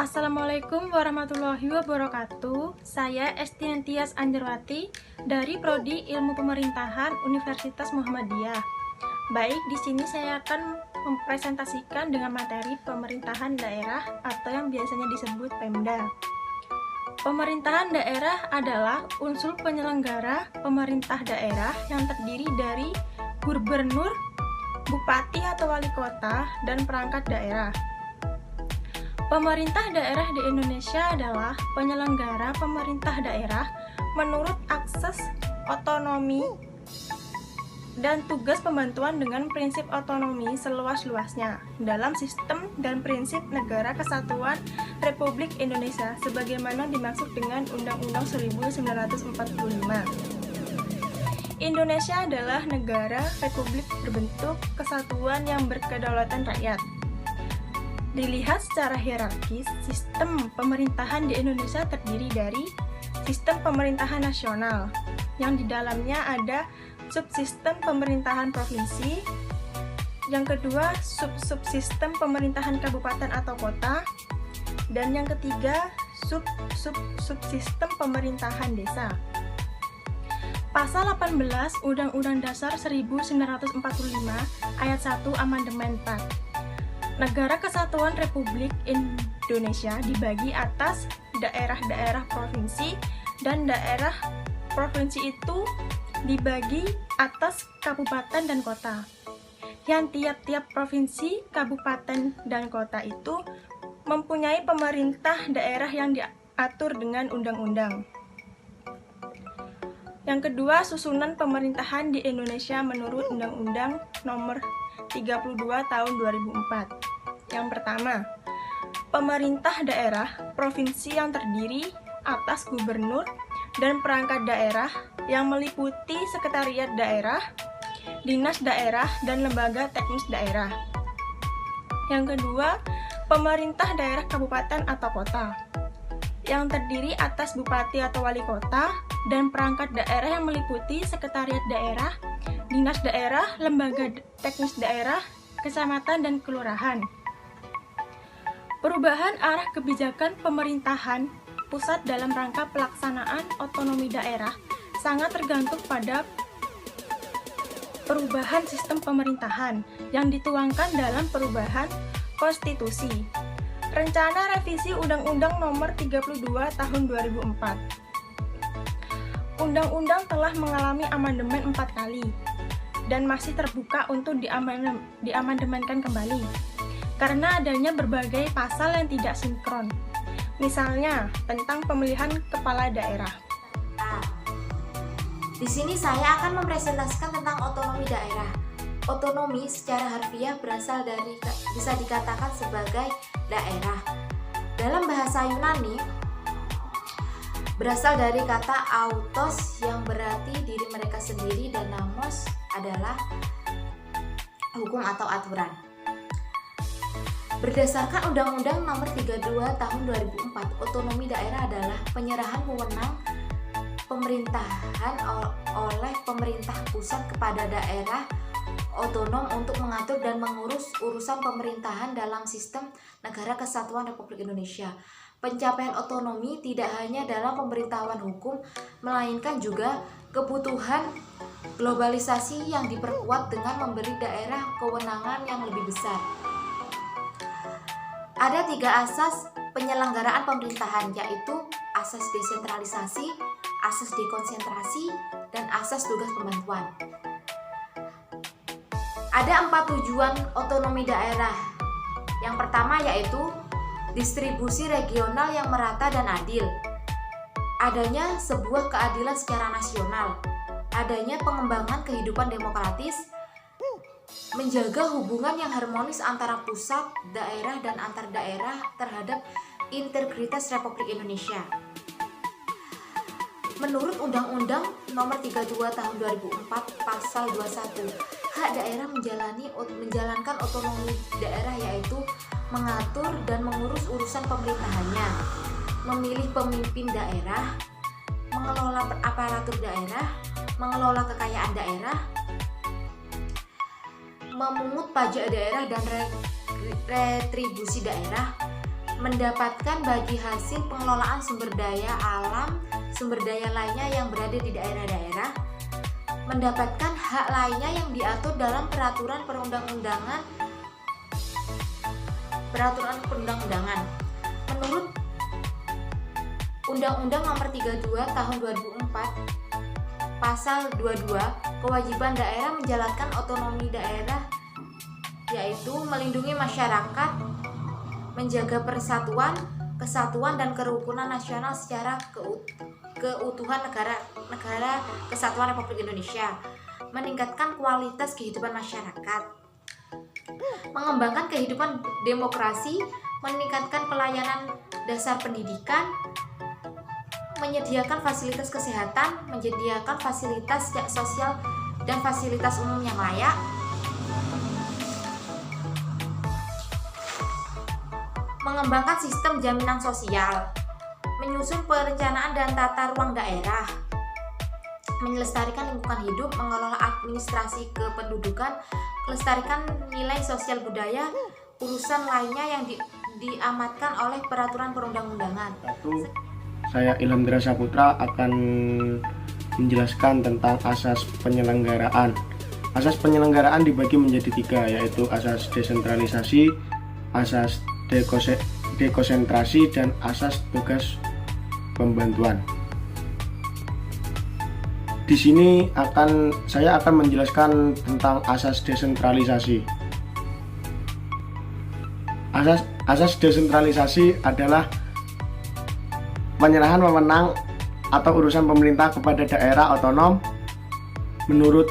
Assalamualaikum warahmatullahi wabarakatuh. Saya Estian Tias Anjarwati dari Prodi Ilmu Pemerintahan Universitas Muhammadiyah. Baik, di sini saya akan mempresentasikan dengan materi pemerintahan daerah atau yang biasanya disebut Pemda. Pemerintahan daerah adalah unsur penyelenggara pemerintah daerah yang terdiri dari gubernur, bupati atau wali kota, dan perangkat daerah. Pemerintah daerah di Indonesia adalah penyelenggara pemerintah daerah menurut akses otonomi dan tugas pembantuan dengan prinsip otonomi seluas-luasnya dalam sistem dan prinsip Negara Kesatuan Republik Indonesia sebagaimana dimaksud dengan Undang-Undang 1945. Indonesia adalah negara republik berbentuk kesatuan yang berkedaulatan rakyat. Dilihat secara hierarkis, sistem pemerintahan di Indonesia terdiri dari sistem pemerintahan nasional, yang di dalamnya ada subsistem pemerintahan provinsi, yang kedua subsistem pemerintahan kabupaten atau kota, dan yang ketiga subsistem pemerintahan desa. Pasal 18 Undang-Undang Dasar 1945 Ayat 1 Amandemen 4. Negara Kesatuan Republik Indonesia dibagi atas daerah-daerah provinsi, dan daerah provinsi itu dibagi atas kabupaten dan kota. Yang tiap-tiap provinsi, kabupaten, dan kota itu mempunyai pemerintah daerah yang diatur dengan undang-undang. Yang kedua, susunan pemerintahan di Indonesia menurut Undang-Undang Nomor 32 Tahun 2004. Yang pertama, pemerintah daerah provinsi yang terdiri atas gubernur dan perangkat daerah yang meliputi sekretariat daerah, dinas daerah, dan lembaga teknis daerah. Yang kedua, pemerintah daerah kabupaten atau kota yang terdiri atas bupati atau wali kota dan perangkat daerah yang meliputi sekretariat daerah, dinas daerah, lembaga teknis daerah, kecamatan, dan kelurahan. Perubahan arah kebijakan pemerintahan pusat dalam rangka pelaksanaan otonomi daerah sangat tergantung pada perubahan sistem pemerintahan yang dituangkan dalam perubahan konstitusi. Rencana Revisi Undang-Undang Nomor 32 Tahun 2004. Undang-undang telah mengalami amandemen 4 kali dan masih terbuka untuk diamandemenkan kembali karena adanya berbagai pasal yang tidak sinkron. Misalnya, tentang pemilihan kepala daerah. Di sini saya akan mempresentasikan tentang otonomi daerah. Otonomi secara harfiah bisa dikatakan sebagai daerah. Dalam bahasa Yunani, berasal dari kata autos yang berarti diri mereka sendiri dan namos adalah hukum atau aturan. Berdasarkan Undang-Undang Nomor 32 Tahun 2004, otonomi daerah adalah penyerahan wewenang pemerintahan oleh pemerintah pusat kepada daerah otonom untuk mengatur dan mengurus urusan pemerintahan dalam sistem Negara Kesatuan Republik Indonesia. Pencapaian otonomi tidak hanya dalam pemberitahuan hukum, melainkan juga kebutuhan globalisasi yang diperkuat dengan memberi daerah kewenangan yang lebih besar. Ada 3 asas penyelenggaraan pemerintahan, yaitu asas desentralisasi, asas dekonsentrasi, dan asas tugas pembantuan. Ada 4 tujuan otonomi daerah. Yang pertama yaitu distribusi regional yang merata dan adil, adanya sebuah keadilan secara nasional, adanya pengembangan kehidupan demokratis, menjaga hubungan yang harmonis antara pusat, daerah, dan antar daerah terhadap integritas Republik Indonesia. Menurut Undang-Undang Nomor 32 Tahun 2004 Pasal 21, hak daerah menjalankan otonomi daerah yaitu mengatur dan mengurus urusan pemerintahannya, memilih pemimpin daerah, mengelola aparatur daerah, mengelola kekayaan daerah, memungut pajak daerah dan retribusi daerah, mendapatkan bagi hasil pengelolaan sumber daya alam, sumber daya lainnya yang berada di daerah-daerah, mendapatkan hak lainnya yang diatur dalam peraturan perundang-undangan. Menurut Undang-Undang Nomor 32 Tahun 2004, Pasal 22, kewajiban daerah menjalankan otonomi daerah yaitu melindungi masyarakat, menjaga persatuan, kesatuan dan kerukunan nasional secara keutuhan negara Kesatuan Republik Indonesia, meningkatkan kualitas kehidupan masyarakat, mengembangkan kehidupan demokrasi, meningkatkan pelayanan dasar pendidikan, menyediakan fasilitas kesehatan, menyediakan fasilitas sosial dan fasilitas umum yang layak, mengembangkan sistem jaminan sosial, menyusun perencanaan dan tata ruang daerah, melestarikan lingkungan hidup, mengelola administrasi kependudukan, melestarikan nilai sosial budaya, urusan lainnya yang diamatkan oleh peraturan perundang-undangan. Saya Ilham Saputra akan menjelaskan tentang asas penyelenggaraan. Asas penyelenggaraan dibagi menjadi 3, yaitu asas desentralisasi, asas dekonsentrasi, dan asas tugas pembantuan. Di sini saya akan menjelaskan tentang asas desentralisasi. Asas desentralisasi adalah penyerahan wewenang atau urusan pemerintah kepada daerah otonom. Menurut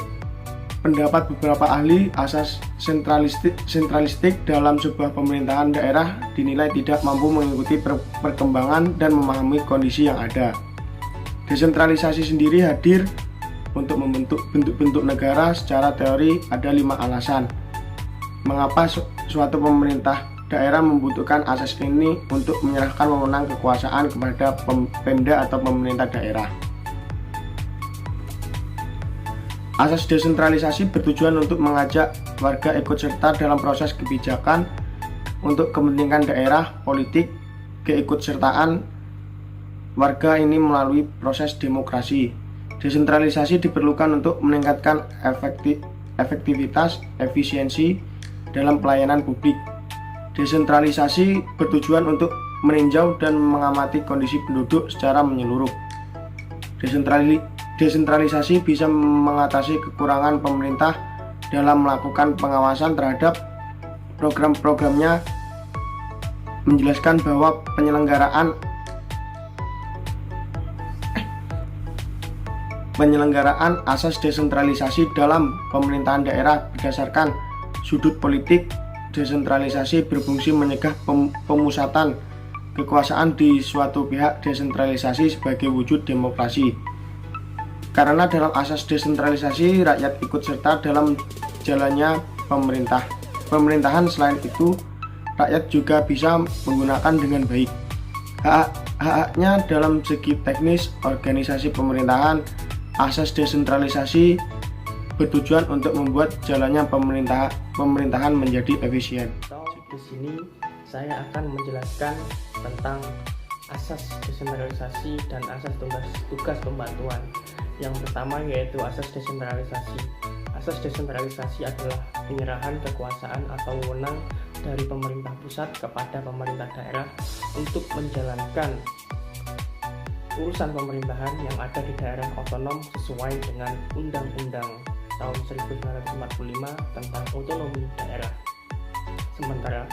pendapat beberapa ahli, asas sentralistik dalam sebuah pemerintahan daerah dinilai tidak mampu mengikuti perkembangan dan memahami kondisi yang ada. Desentralisasi sendiri hadir untuk membentuk bentuk-bentuk negara. Secara teori ada 5 alasan mengapa suatu pemerintah daerah membutuhkan asas ini untuk menyerahkan wewenang kekuasaan kepada Pemda atau pemerintah daerah. Asas desentralisasi bertujuan untuk mengajak warga ikut serta dalam proses kebijakan untuk kepentingan daerah, politik. Keikutsertaan warga ini melalui proses demokrasi. Desentralisasi diperlukan untuk meningkatkan efektivitas, efisiensi dalam pelayanan publik. Desentralisasi bertujuan untuk meninjau dan mengamati kondisi penduduk secara menyeluruh. Desentralisasi bisa mengatasi kekurangan pemerintah dalam melakukan pengawasan terhadap program-programnya. Menjelaskan bahwa penyelenggaraan asas desentralisasi dalam pemerintahan daerah berdasarkan sudut politik. Desentralisasi berfungsi mencegah pemusatan kekuasaan di suatu pihak. Desentralisasi sebagai wujud demokrasi. Karena dalam asas desentralisasi rakyat ikut serta dalam jalannya pemerintahan. Selain itu, rakyat juga bisa menggunakan dengan baik hak-haknya dalam segi teknis organisasi pemerintahan. Asas desentralisasi bertujuan untuk membuat jalannya pemerintahan menjadi efisien. Di sini saya akan menjelaskan tentang asas desentralisasi dan asas tugas pembantuan. Yang pertama yaitu asas desentralisasi. Asas desentralisasi adalah penyerahan kekuasaan atau wewenang dari pemerintah pusat kepada pemerintah daerah untuk menjalankan urusan pemerintahan yang ada di daerah otonom sesuai dengan Undang-Undang tahun 1945 tentang otonomi daerah. Sementara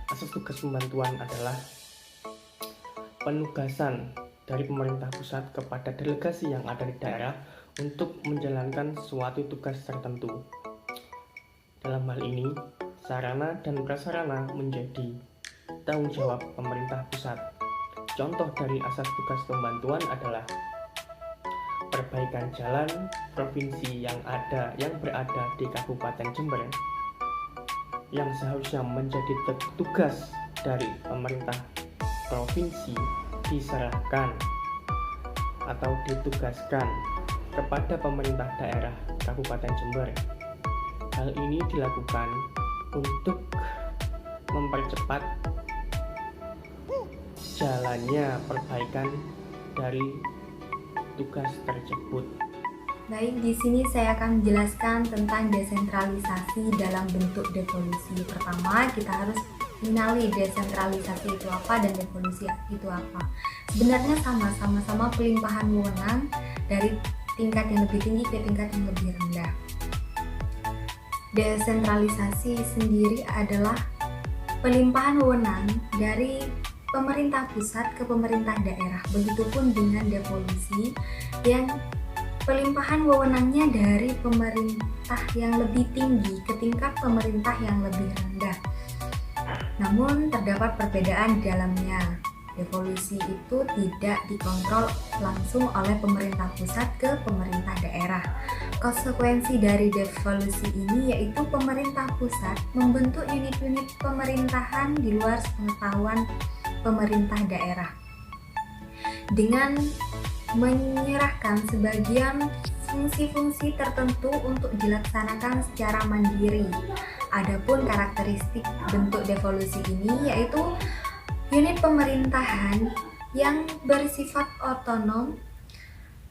asas tugas pembantuan adalah penugasan dari pemerintah pusat kepada delegasi yang ada di daerah untuk menjalankan suatu tugas tertentu. Dalam hal ini, sarana dan prasarana menjadi tanggung jawab pemerintah pusat. Contoh dari asas tugas pembantuan adalah perbaikan jalan provinsi yang berada di Kabupaten Jember yang seharusnya menjadi tugas dari pemerintah provinsi diserahkan atau ditugaskan kepada pemerintah daerah Kabupaten Jember. Hal ini dilakukan untuk mempercepat jalannya perbaikan dari tugas tersebut. Baik, di sini saya akan menjelaskan tentang desentralisasi dalam bentuk devolusi. Pertama, kita harus mengenali desentralisasi itu apa dan devolusi itu apa. Sebenarnya sama-sama pelimpahan wewenang dari tingkat yang lebih tinggi ke tingkat yang lebih rendah. Desentralisasi sendiri adalah pelimpahan wewenang dari pemerintah pusat ke pemerintah daerah. Begitupun dengan devolusi yang pelimpahan wewenangnya dari pemerintah yang lebih tinggi ke tingkat pemerintah yang lebih rendah. Namun terdapat perbedaan di dalamnya. Devolusi itu tidak dikontrol langsung oleh pemerintah pusat ke pemerintah daerah. Konsekuensi dari devolusi ini yaitu pemerintah pusat membentuk unit-unit pemerintahan di luar pengetahuan pemerintah daerah dengan menyerahkan sebagian fungsi-fungsi tertentu untuk dilaksanakan secara mandiri. Adapun karakteristik bentuk devolusi ini yaitu unit pemerintahan yang bersifat otonom,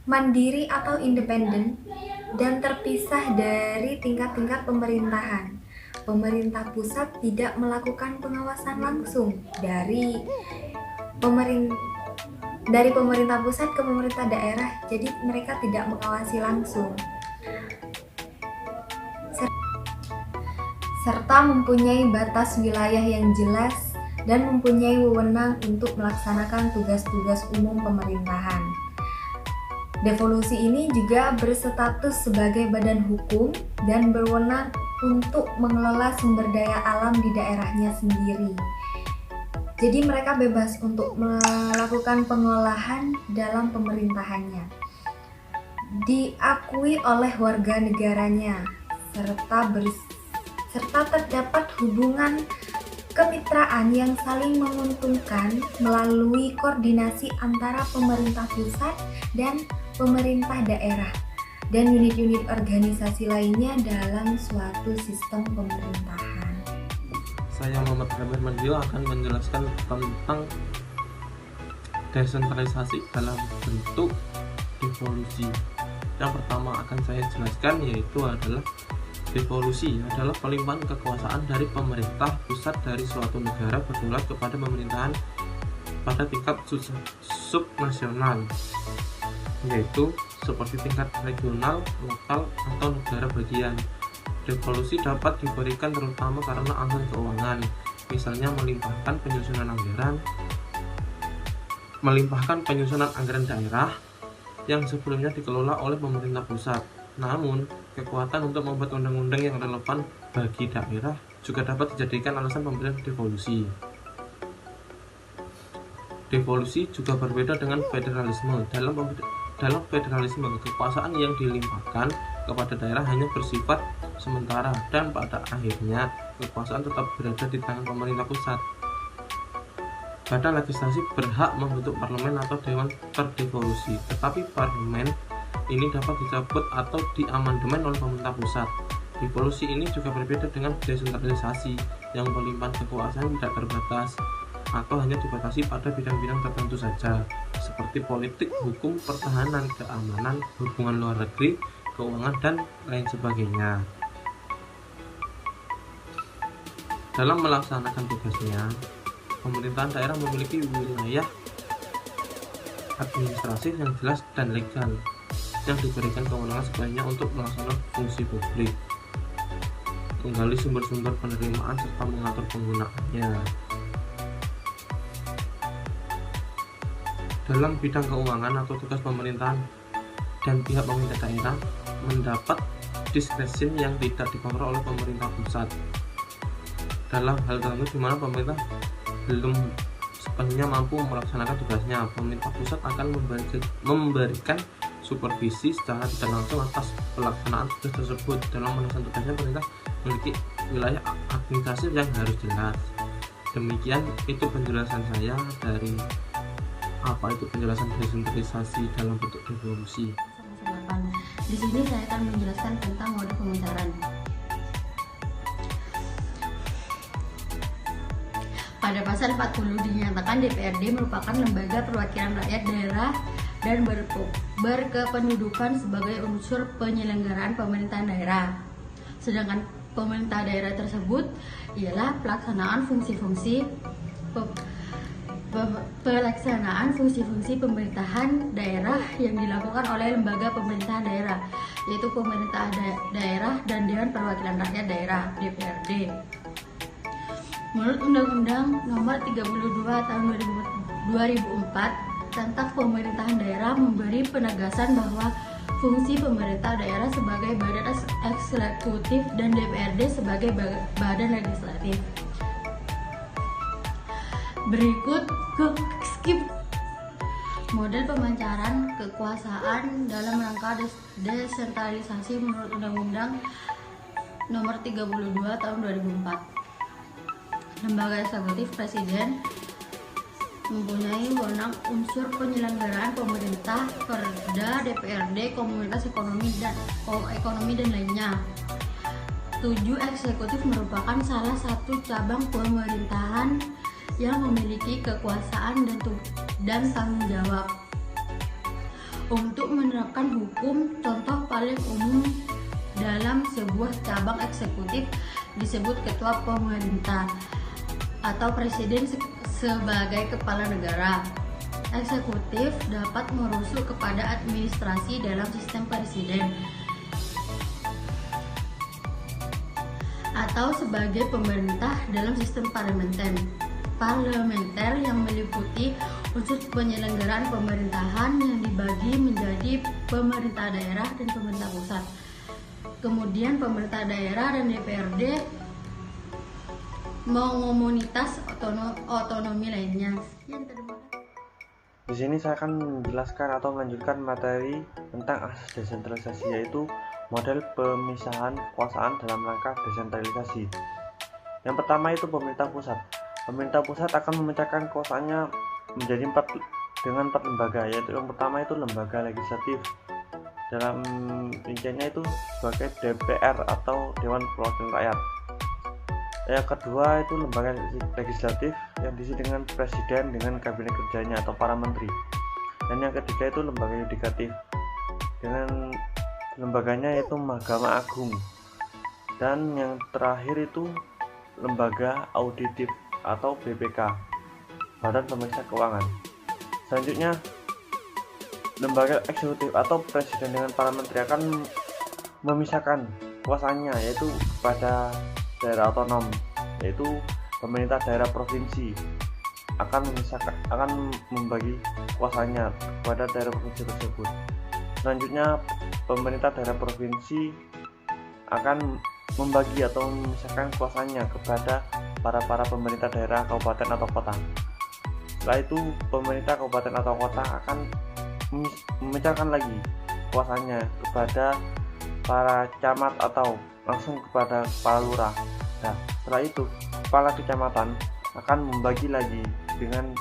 mandiri atau independen, dan terpisah dari tingkat-tingkat pemerintahan. Pemerintah pusat tidak melakukan pengawasan langsung dari pemerintah pusat ke pemerintah daerah, jadi mereka tidak mengawasi langsung. Serta mempunyai batas wilayah yang jelas dan mempunyai wewenang untuk melaksanakan tugas-tugas umum pemerintahan. Devolusi ini juga berstatus sebagai badan hukum dan berwenang untuk mengelola sumber daya alam di daerahnya sendiri. Jadi mereka bebas untuk melakukan pengolahan dalam pemerintahannya, diakui oleh warga negaranya, serta terdapat hubungan kemitraan yang saling menguntungkan melalui koordinasi antara pemerintah pusat dan pemerintah daerah dan unit-unit organisasi lainnya dalam suatu sistem pemerintahan. Saya Muhammad Ramir Mandio akan menjelaskan tentang desentralisasi dalam bentuk devolusi. Yang pertama akan saya jelaskan yaitu adalah devolusi adalah pelimpahan kekuasaan dari pemerintah pusat dari suatu negara berdaulat kepada pemerintahan pada tingkat subnasional, yaitu seperti tingkat regional, lokal, atau negara bagian. Devolusi dapat diberikan terutama karena alasan keuangan, misalnya melimpahkan penyusunan anggaran daerah yang sebelumnya dikelola oleh pemerintah pusat. Namun, kekuatan untuk membuat undang-undang yang relevan bagi daerah juga dapat dijadikan alasan pemberian devolusi. Devolusi juga berbeda dengan federalisme. Dalam federalisme, kekuasaan yang dilimpahkan kepada daerah hanya bersifat sementara dan pada akhirnya kekuasaan tetap berada di tangan pemerintah pusat. Badan legislasi berhak membentuk parlemen atau dewan terdevolusi, tetapi parlemen ini dapat dicabut atau diamandemen oleh pemerintah pusat. Devolusi ini juga berbeda dengan desentralisasi yang pelimpahan kekuasaan tidak terbatas atau hanya dibatasi pada bidang-bidang tertentu saja, seperti politik, hukum, pertahanan, keamanan, hubungan luar negeri, keuangan, dan lain sebagainya. Dalam melaksanakan tugasnya, pemerintahan daerah memiliki wilayah administratif yang jelas dan legal, yang diberikan kewenangan sebaiknya untuk melaksanakan fungsi publik, menggali sumber-sumber penerimaan serta mengatur penggunaannya. Dalam bidang keuangan atau tugas pemerintahan dan pihak pemerintah daerah mendapat diskresi yang tidak dikontrol oleh pemerintah pusat. Dalam hal tertentu di mana pemerintah belum sepenuhnya mampu melaksanakan tugasnya, pemerintah pusat akan memberikan supervisi secara tidak langsung atas pelaksanaan tugas tersebut. Dalam melaksanakan tugasnya, pemerintah memiliki wilayah administratif yang harus jelas. Demikian itu penjelasan saya dari apa itu penjelasan desentralisasi dalam bentuk devolusi. Di sini saya akan menjelaskan tentang mode pemutaran. Pada pasal 40 dinyatakan DPRD merupakan lembaga perwakilan rakyat daerah dan berkependudukan sebagai unsur penyelenggaraan pemerintahan daerah. Sedangkan pemerintah daerah tersebut ialah pelaksanaan fungsi-fungsi pemerintahan daerah yang dilakukan oleh lembaga pemerintahan daerah, yaitu pemerintah daerah dan Dewan Perwakilan Rakyat Daerah (DPRD). Menurut Undang-Undang Nomor 32 Tahun 2004 tentang Pemerintahan Daerah memberi penegasan bahwa fungsi pemerintah daerah sebagai badan eksekutif dan DPRD sebagai badan legislatif. Berikut model pemancaran kekuasaan dalam rangka desentralisasi menurut Undang-Undang Nomor 32 Tahun 2004. Lembaga eksekutif Presiden mempunyai wewenang unsur penyelenggaraan pemerintah, Perda, DPRD, Komunitas Ekonomi dan lainnya. 7. Eksekutif merupakan salah satu cabang pemerintahan yang memiliki kekuasaan dan tanggung jawab untuk menerapkan hukum. Contoh paling umum dalam sebuah cabang eksekutif disebut ketua pemerintah atau presiden sebagai kepala negara. Eksekutif dapat merujuk kepada administrasi dalam sistem presiden atau sebagai pemerintah dalam sistem parlementer yang meliputi unsur penyelenggaraan pemerintahan yang dibagi menjadi pemerintah daerah dan pemerintah pusat. Kemudian pemerintah daerah dan DPRD komunitas otonomi lainnya. Di sini saya akan menjelaskan atau melanjutkan materi tentang asas desentralisasi, yaitu model pemisahan kekuasaan dalam rangka desentralisasi. Yang pertama itu pemerintah pusat. Pemerintah pusat akan memecahkan kekuasaannya menjadi empat lembaga, yaitu yang pertama itu lembaga legislatif. Dalam rinciannya itu sebagai DPR atau Dewan Perwakilan Rakyat. Yang kedua itu lembaga legislatif yang diisi dengan presiden dengan kabinet kerjanya atau para menteri. Dan yang ketiga itu lembaga yudikatif dengan lembaganya yaitu Mahkamah Agung. Dan yang terakhir itu lembaga auditif atau BPK, Badan Pemeriksa Keuangan. Selanjutnya lembaga eksekutif atau presiden dengan para menteri akan memisahkan kuasanya yaitu kepada daerah otonom, yaitu pemerintah daerah provinsi akan membagi kuasanya kepada daerah provinsi tersebut. Selanjutnya pemerintah daerah provinsi akan membagi atau memisahkan kuasanya kepada para pemerintah daerah kabupaten atau kota. Setelah itu pemerintah kabupaten atau kota akan memecahkan lagi kuasanya kepada para camat atau langsung kepada kepala lurah. Nah, setelah itu kepala kecamatan akan membagi lagi dengan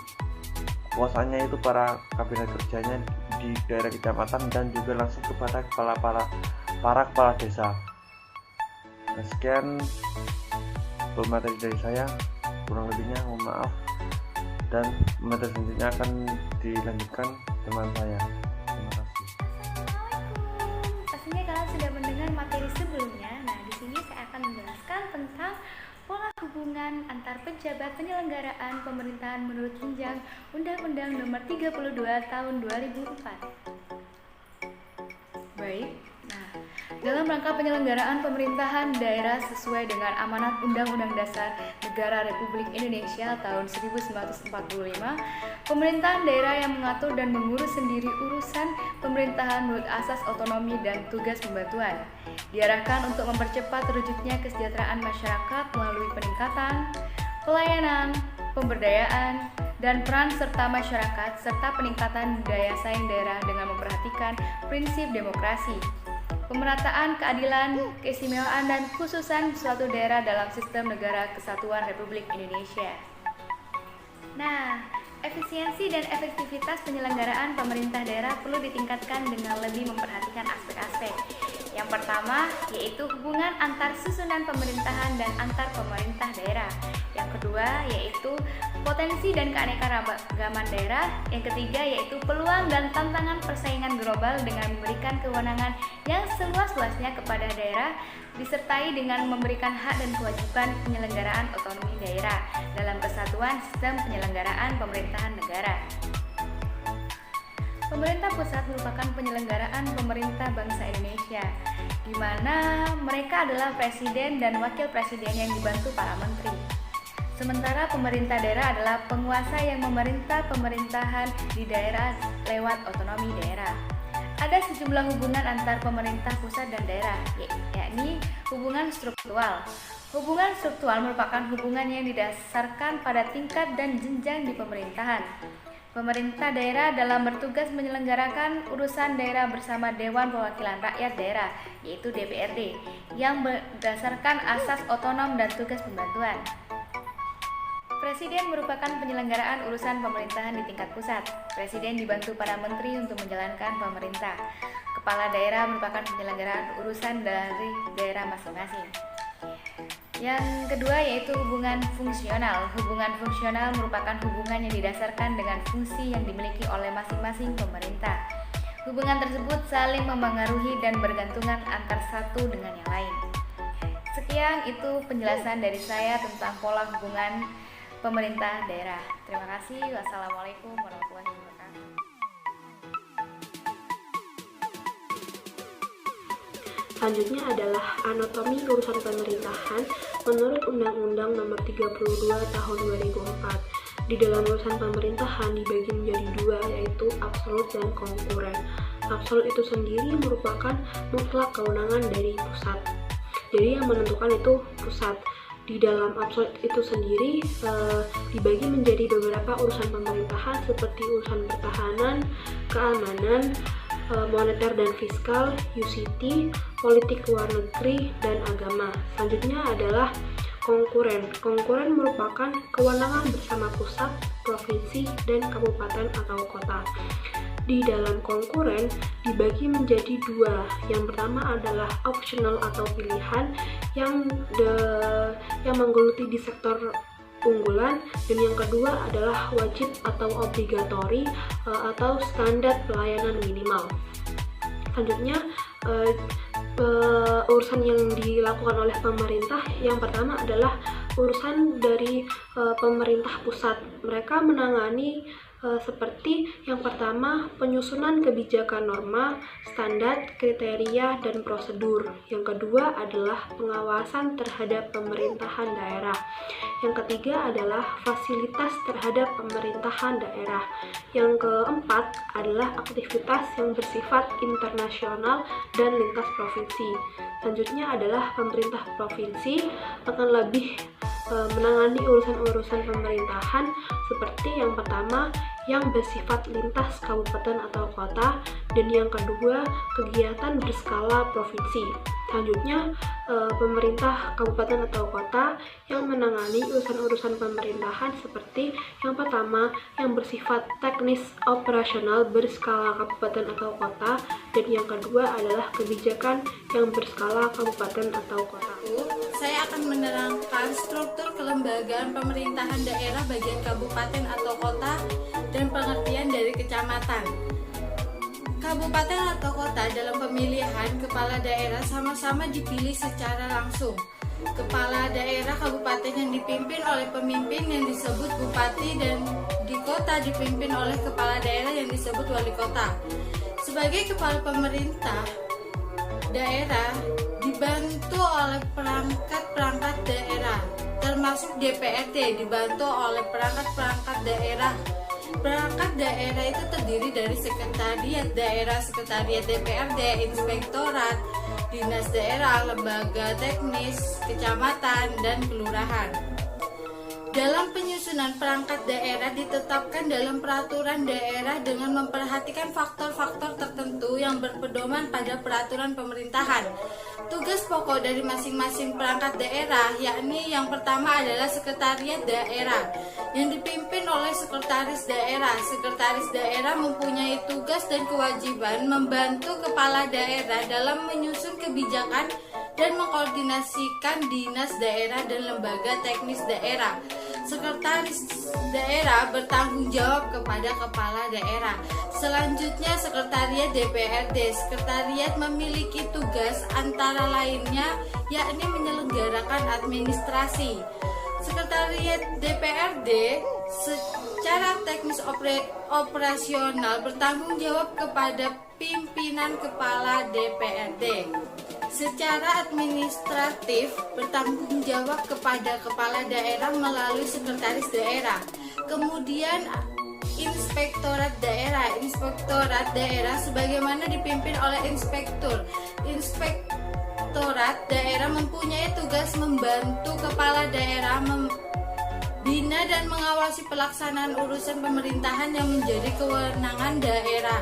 kuasanya itu para kabinet kerjanya di daerah kecamatan dan juga langsung kepada para kepala desa. Nah, sekian materi dari saya, kurang lebihnya mohon maaf, dan materi selanjutnya akan dilanjutkan teman saya. Terima kasih. Assalamualaikum. Pastinya kalian sudah mendengar materi sebelumnya. Nah, di sini saya akan menjelaskan tentang pola hubungan antar pejabat penyelenggaraan pemerintahan menurut jenjang Undang-Undang Nomor 32 Tahun 2004. Baik. Nah, dalam rangka penyelenggaraan pemerintahan daerah sesuai dengan amanat Undang-Undang Dasar Negara Republik Indonesia tahun 1945, pemerintahan daerah yang mengatur dan mengurus sendiri urusan pemerintahan menurut asas otonomi dan tugas pembantuan diarahkan untuk mempercepat terwujudnya kesejahteraan masyarakat melalui peningkatan pelayanan, pemberdayaan, dan peran serta masyarakat serta peningkatan daya saing daerah dengan memperhatikan prinsip demokrasi, pemerataan keadilan, keistimewaan, dan khususan suatu daerah dalam sistem negara kesatuan Republik Indonesia. Nah, efisiensi dan efektivitas penyelenggaraan pemerintah daerah perlu ditingkatkan dengan lebih memperhatikan aspek-aspek Yang pertama yaitu hubungan antar susunan pemerintahan dan antar pemerintah daerah. Yang kedua yaitu potensi dan keanekaragaman daerah. Yang ketiga yaitu peluang dan tantangan persaingan global dengan memberikan kewenangan yang seluas-luasnya kepada daerah, disertai dengan memberikan hak dan kewajiban penyelenggaraan otonomi daerah dalam kesatuan sistem penyelenggaraan pemerintahan negara. Pemerintah pusat merupakan penyelenggaraan pemerintah bangsa Indonesia, di mana mereka adalah presiden dan wakil presiden yang dibantu para menteri. Sementara pemerintah daerah adalah penguasa yang memerintah pemerintahan di daerah lewat otonomi daerah. Ada sejumlah hubungan antar pemerintah pusat dan daerah, yakni hubungan struktural. Hubungan struktural merupakan hubungan yang didasarkan pada tingkat dan jenjang di pemerintahan. Pemerintah daerah dalam bertugas menyelenggarakan urusan daerah bersama Dewan Perwakilan Rakyat Daerah, yaitu DPRD, yang berdasarkan asas otonom dan tugas pembantuan. Presiden merupakan penyelenggaraan urusan pemerintahan di tingkat pusat. Presiden dibantu para menteri untuk menjalankan pemerintah. Kepala daerah merupakan penyelenggaraan urusan dari daerah masing-masing. Yang kedua yaitu hubungan fungsional. Hubungan fungsional merupakan hubungan yang didasarkan dengan fungsi yang dimiliki oleh masing-masing pemerintah. Hubungan tersebut saling memengaruhi dan bergantungan antar satu dengan yang lain. Sekian itu penjelasan dari saya tentang pola hubungan pemerintah daerah. Terima kasih. Wassalamualaikum warahmatullahi wabarakatuh. Selanjutnya adalah anatomi urusan pemerintahan menurut Undang-Undang Nomor 32 Tahun 2004. Di dalam urusan pemerintahan dibagi menjadi dua, yaitu absolut dan konkuren. Absolut itu sendiri merupakan mutlak kewenangan dari pusat. Jadi yang menentukan itu pusat. Di dalam absolut itu sendiri dibagi menjadi beberapa urusan pemerintahan seperti urusan pertahanan, keamanan, moneter dan fiskal, UCT, politik luar negeri, dan agama. Selanjutnya adalah konkuren. Konkuren merupakan kewenangan bersama pusat, provinsi, dan kabupaten atau kota. Di dalam konkuren dibagi menjadi dua. Yang pertama adalah optional atau pilihan yang menggeluti di sektor unggulan, dan yang kedua adalah wajib atau obligatori atau standar pelayanan minimal. Selanjutnya urusan yang dilakukan oleh pemerintah, yang pertama adalah urusan dari pemerintah pusat. Mereka menangani seperti yang pertama penyusunan kebijakan norma, standar, kriteria, dan prosedur. Yang kedua adalah pengawasan terhadap pemerintahan daerah. Yang ketiga adalah fasilitas terhadap pemerintahan daerah. Yang keempat adalah aktivitas yang bersifat internasional dan lintas provinsi. Selanjutnya adalah pemerintah provinsi akan lebih menangani urusan-urusan pemerintahan seperti yang pertama yang bersifat lintas kabupaten atau kota, dan yang kedua kegiatan berskala provinsi. Selanjutnya pemerintah kabupaten atau kota yang menangani urusan-urusan pemerintahan seperti yang pertama yang bersifat teknis operasional berskala kabupaten atau kota, dan yang kedua adalah kebijakan yang berskala kabupaten atau kota. Saya akan menerangkan struktur kelembagaan pemerintahan daerah bagian kabupaten atau kota dan pengertian dari kecamatan. Kabupaten atau kota dalam pemilihan kepala daerah sama-sama dipilih secara langsung. Kepala daerah kabupaten yang dipimpin oleh pemimpin yang disebut bupati, dan di kota dipimpin oleh kepala daerah yang disebut wali kota. Sebagai kepala pemerintah daerah dibantu oleh perangkat-perangkat daerah, termasuk DPRD dibantu oleh perangkat-perangkat daerah. Perangkat daerah itu terdiri dari sekretariat daerah, sekretariat DPRD, inspektorat, dinas daerah, lembaga teknis, kecamatan, dan kelurahan. Dalam penyusunan perangkat daerah ditetapkan dalam peraturan daerah dengan memperhatikan faktor-faktor tertentu yang berpedoman pada peraturan pemerintahan. Tugas pokok dari masing-masing perangkat daerah yakni yang pertama adalah sekretariat daerah yang dipimpin oleh sekretaris daerah. Sekretaris daerah mempunyai tugas dan kewajiban membantu kepala daerah dalam menyusun kebijakan dan mengkoordinasikan dinas daerah dan lembaga teknis daerah. Sekretaris daerah bertanggung jawab kepada kepala daerah. Selanjutnya, Sekretariat DPRD. Sekretariat memiliki tugas antara lainnya yakni menyelenggarakan administrasi. Sekretariat DPRD secara teknis operasional bertanggung jawab kepada pimpinan kepala DPRD. Secara administratif bertanggung jawab kepada kepala daerah melalui sekretaris daerah. Kemudian Inspektorat Daerah. Inspektorat Daerah sebagaimana dipimpin oleh inspektur. Inspektorat Daerah mempunyai tugas membantu kepala daerah membina dan mengawasi pelaksanaan urusan pemerintahan yang menjadi kewenangan daerah,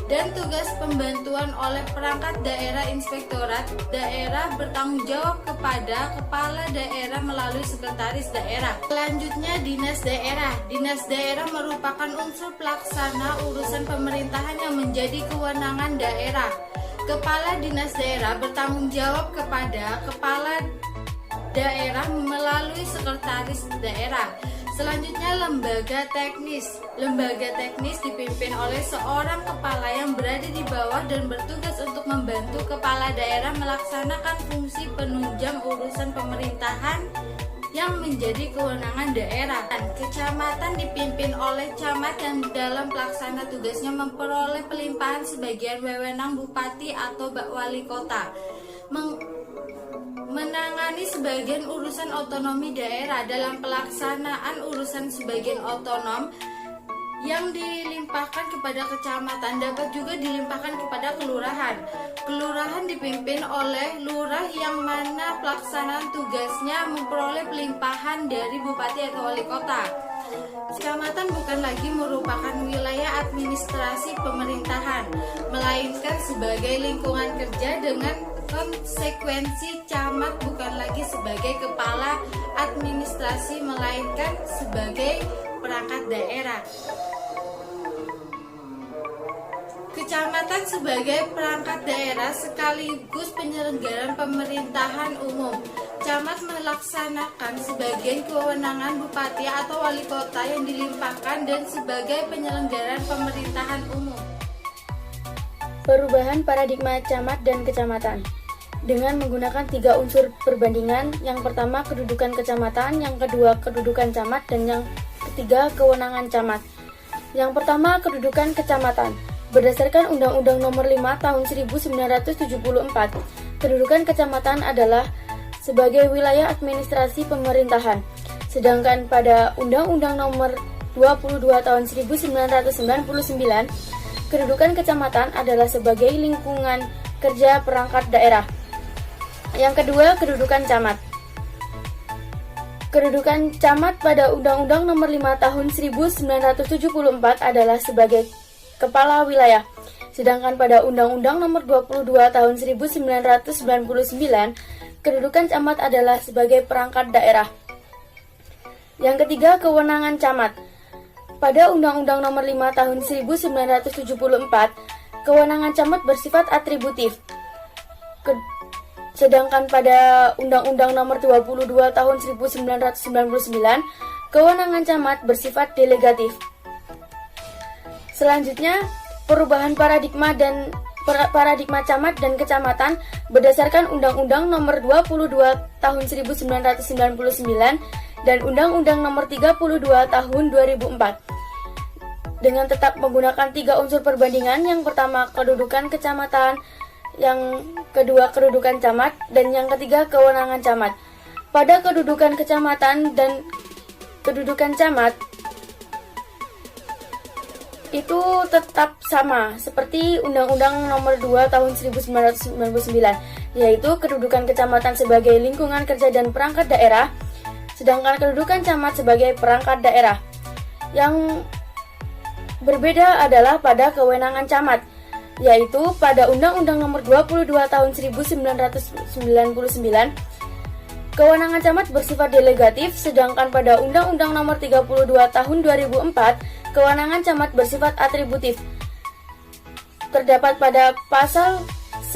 dan tugas pembantuan oleh perangkat daerah. Inspektorat Daerah bertanggung jawab kepada kepala daerah melalui sekretaris daerah. Selanjutnya, Dinas Daerah. Dinas Daerah merupakan unsur pelaksana urusan pemerintahan yang menjadi kewenangan daerah. Kepala Dinas Daerah bertanggung jawab kepada kepala daerah melalui sekretaris daerah. Selanjutnya, lembaga teknis. Lembaga teknis dipimpin oleh seorang kepala yang berada di bawah dan bertugas untuk membantu kepala daerah melaksanakan fungsi penunjang urusan pemerintahan yang menjadi kewenangan daerah. Kecamatan dipimpin oleh camat yang dalam pelaksana tugasnya memperoleh pelimpahan sebagian wewenang bupati atau wali kota, menangani sebagian urusan otonomi daerah. Dalam pelaksanaan urusan sebagian otonom yang dilimpahkan kepada kecamatan dapat juga dilimpahkan kepada kelurahan. Kelurahan dipimpin oleh lurah yang mana pelaksanaan tugasnya memperoleh pelimpahan dari bupati atau wali kota. Kecamatan bukan lagi merupakan wilayah administrasi pemerintahan, melainkan sebagai lingkungan kerja dengan konsekuensi camat bukan lagi sebagai kepala administrasi melainkan sebagai perangkat daerah. Kecamatan sebagai perangkat daerah sekaligus penyelenggaraan pemerintahan umum. Camat melaksanakan sebagian kewenangan bupati atau wali kota yang dilimpahkan dan sebagai penyelenggaraan pemerintahan umum. Perubahan paradigma camat dan kecamatan dengan menggunakan 3 unsur perbandingan. Yang pertama, kedudukan kecamatan, yang kedua, kedudukan camat, dan yang ketiga, kewenangan camat. Yang pertama, kedudukan kecamatan. Berdasarkan Undang-Undang Nomor 5 Tahun 1974, kedudukan kecamatan adalah sebagai wilayah administrasi pemerintahan. Sedangkan pada Undang-Undang Nomor 22 Tahun 1999, kedudukan kecamatan adalah sebagai lingkungan kerja perangkat daerah. Yang kedua, kedudukan camat. Kedudukan camat pada Undang-Undang Nomor 5 Tahun 1974 adalah sebagai kepala wilayah. Sedangkan pada Undang-Undang Nomor 22 Tahun 1999, kedudukan camat adalah sebagai perangkat daerah. Yang ketiga, kewenangan camat. Pada Undang-Undang Nomor 5 Tahun 1974, kewenangan camat bersifat atributif. Sedangkan pada Undang-Undang Nomor 22 Tahun 1999, kewenangan camat bersifat delegatif. Selanjutnya, perubahan paradigma camat dan kecamatan berdasarkan Undang-Undang Nomor 22 Tahun 1999 dan Undang-Undang Nomor 32 Tahun 2004. Dengan tetap menggunakan 3 unsur perbandingan, yang pertama kedudukan kecamatan, yang kedua kedudukan camat, dan yang ketiga kewenangan camat. Pada kedudukan kecamatan dan kedudukan camat itu tetap sama seperti Undang-Undang Nomor 2 Tahun 1999, yaitu kedudukan kecamatan sebagai lingkungan kerja dan perangkat daerah, sedangkan kedudukan camat sebagai perangkat daerah. Yang berbeda adalah pada kewenangan camat, yaitu pada Undang-Undang Nomor 22 Tahun 1999, kewenangan camat bersifat delegatif, sedangkan pada Undang-Undang Nomor 32 Tahun 2004, kewenangan camat bersifat atributif. Terdapat pada pasal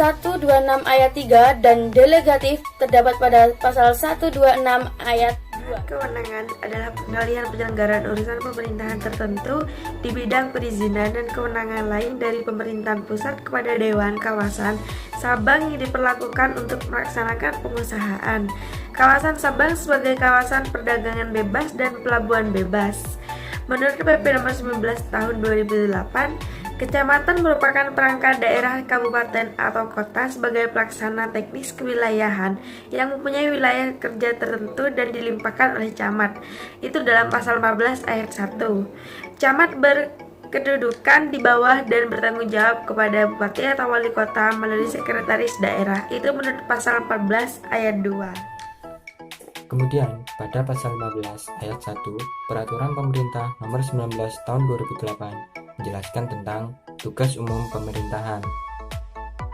126 ayat 3 dan delegatif terdapat pada pasal 126 ayat 2. Kewenangan adalah pengalihan penyelenggaraan urusan pemerintahan tertentu di bidang perizinan dan kewenangan lain dari pemerintahan pusat kepada Dewan Kawasan Sabang yang diperlakukan untuk melaksanakan pengusahaan kawasan Sabang sebagai kawasan perdagangan bebas dan pelabuhan bebas. Menurut PP nomor 19 tahun 2008, kecamatan merupakan perangkat daerah kabupaten atau kota sebagai pelaksana teknis kewilayahan yang mempunyai wilayah kerja tertentu dan dilimpahkan oleh camat. Itu dalam pasal 14 ayat 1. Camat berkedudukan di bawah dan bertanggung jawab kepada bupati atau wali kota melalui sekretaris daerah. Itu menurut pasal 14 ayat 2. Kemudian, pada pasal 15 ayat 1, Peraturan Pemerintah Nomor 19 Tahun 2008 menjelaskan tentang tugas umum pemerintahan.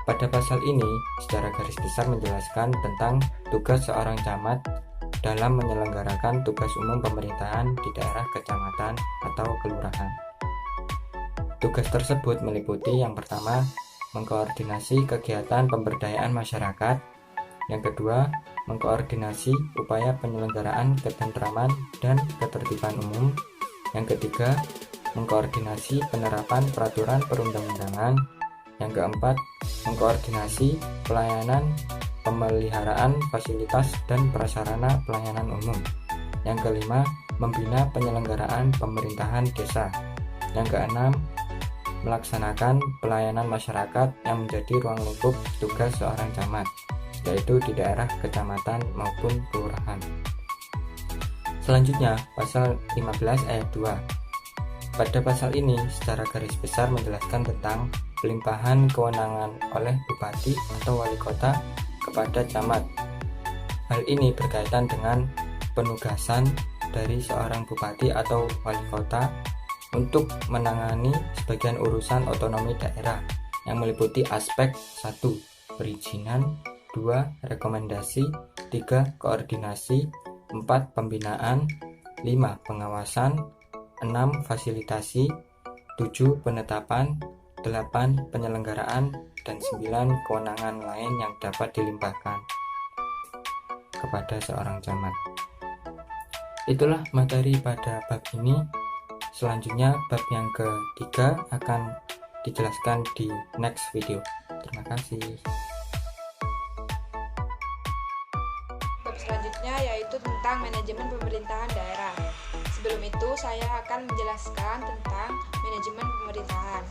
Pada pasal ini, secara garis besar menjelaskan tentang tugas seorang camat dalam menyelenggarakan tugas umum pemerintahan di daerah kecamatan atau kelurahan. Tugas tersebut meliputi yang pertama, mengkoordinasi kegiatan pemberdayaan masyarakat, yang kedua, mengkoordinasi upaya penyelenggaraan ketentraman dan ketertiban umum, yang ketiga, mengkoordinasi penerapan peraturan perundang-undangan, yang keempat, mengkoordinasi pelayanan pemeliharaan fasilitas dan prasarana pelayanan umum, yang kelima, membina penyelenggaraan pemerintahan desa, yang keenam, melaksanakan pelayanan masyarakat yang menjadi ruang lingkup tugas seorang camat, yaitu di daerah kecamatan maupun kelurahan. Selanjutnya, pasal 15 ayat 2. Pada pasal ini secara garis besar menjelaskan tentang pelimpahan kewenangan oleh bupati atau wali kota kepada camat. Hal ini berkaitan dengan penugasan dari seorang bupati atau wali kota untuk menangani sebagian urusan otonomi daerah yang meliputi aspek 1. Perizinan, 2. Rekomendasi, 3. Koordinasi, 4. Pembinaan, 5. Pengawasan, 6. Fasilitasi, 7. Penetapan, 8. Penyelenggaraan, dan 9. Kewenangan lain yang dapat dilimpahkan kepada seorang camat. Itulah materi pada bab ini. Selanjutnya bab yang ketiga akan dijelaskan di next video. Terima kasih. Bab selanjutnya yaitu tentang manajemen pemerintahan daerah. Sebelum itu, saya akan menjelaskan tentang manajemen pemerintahan.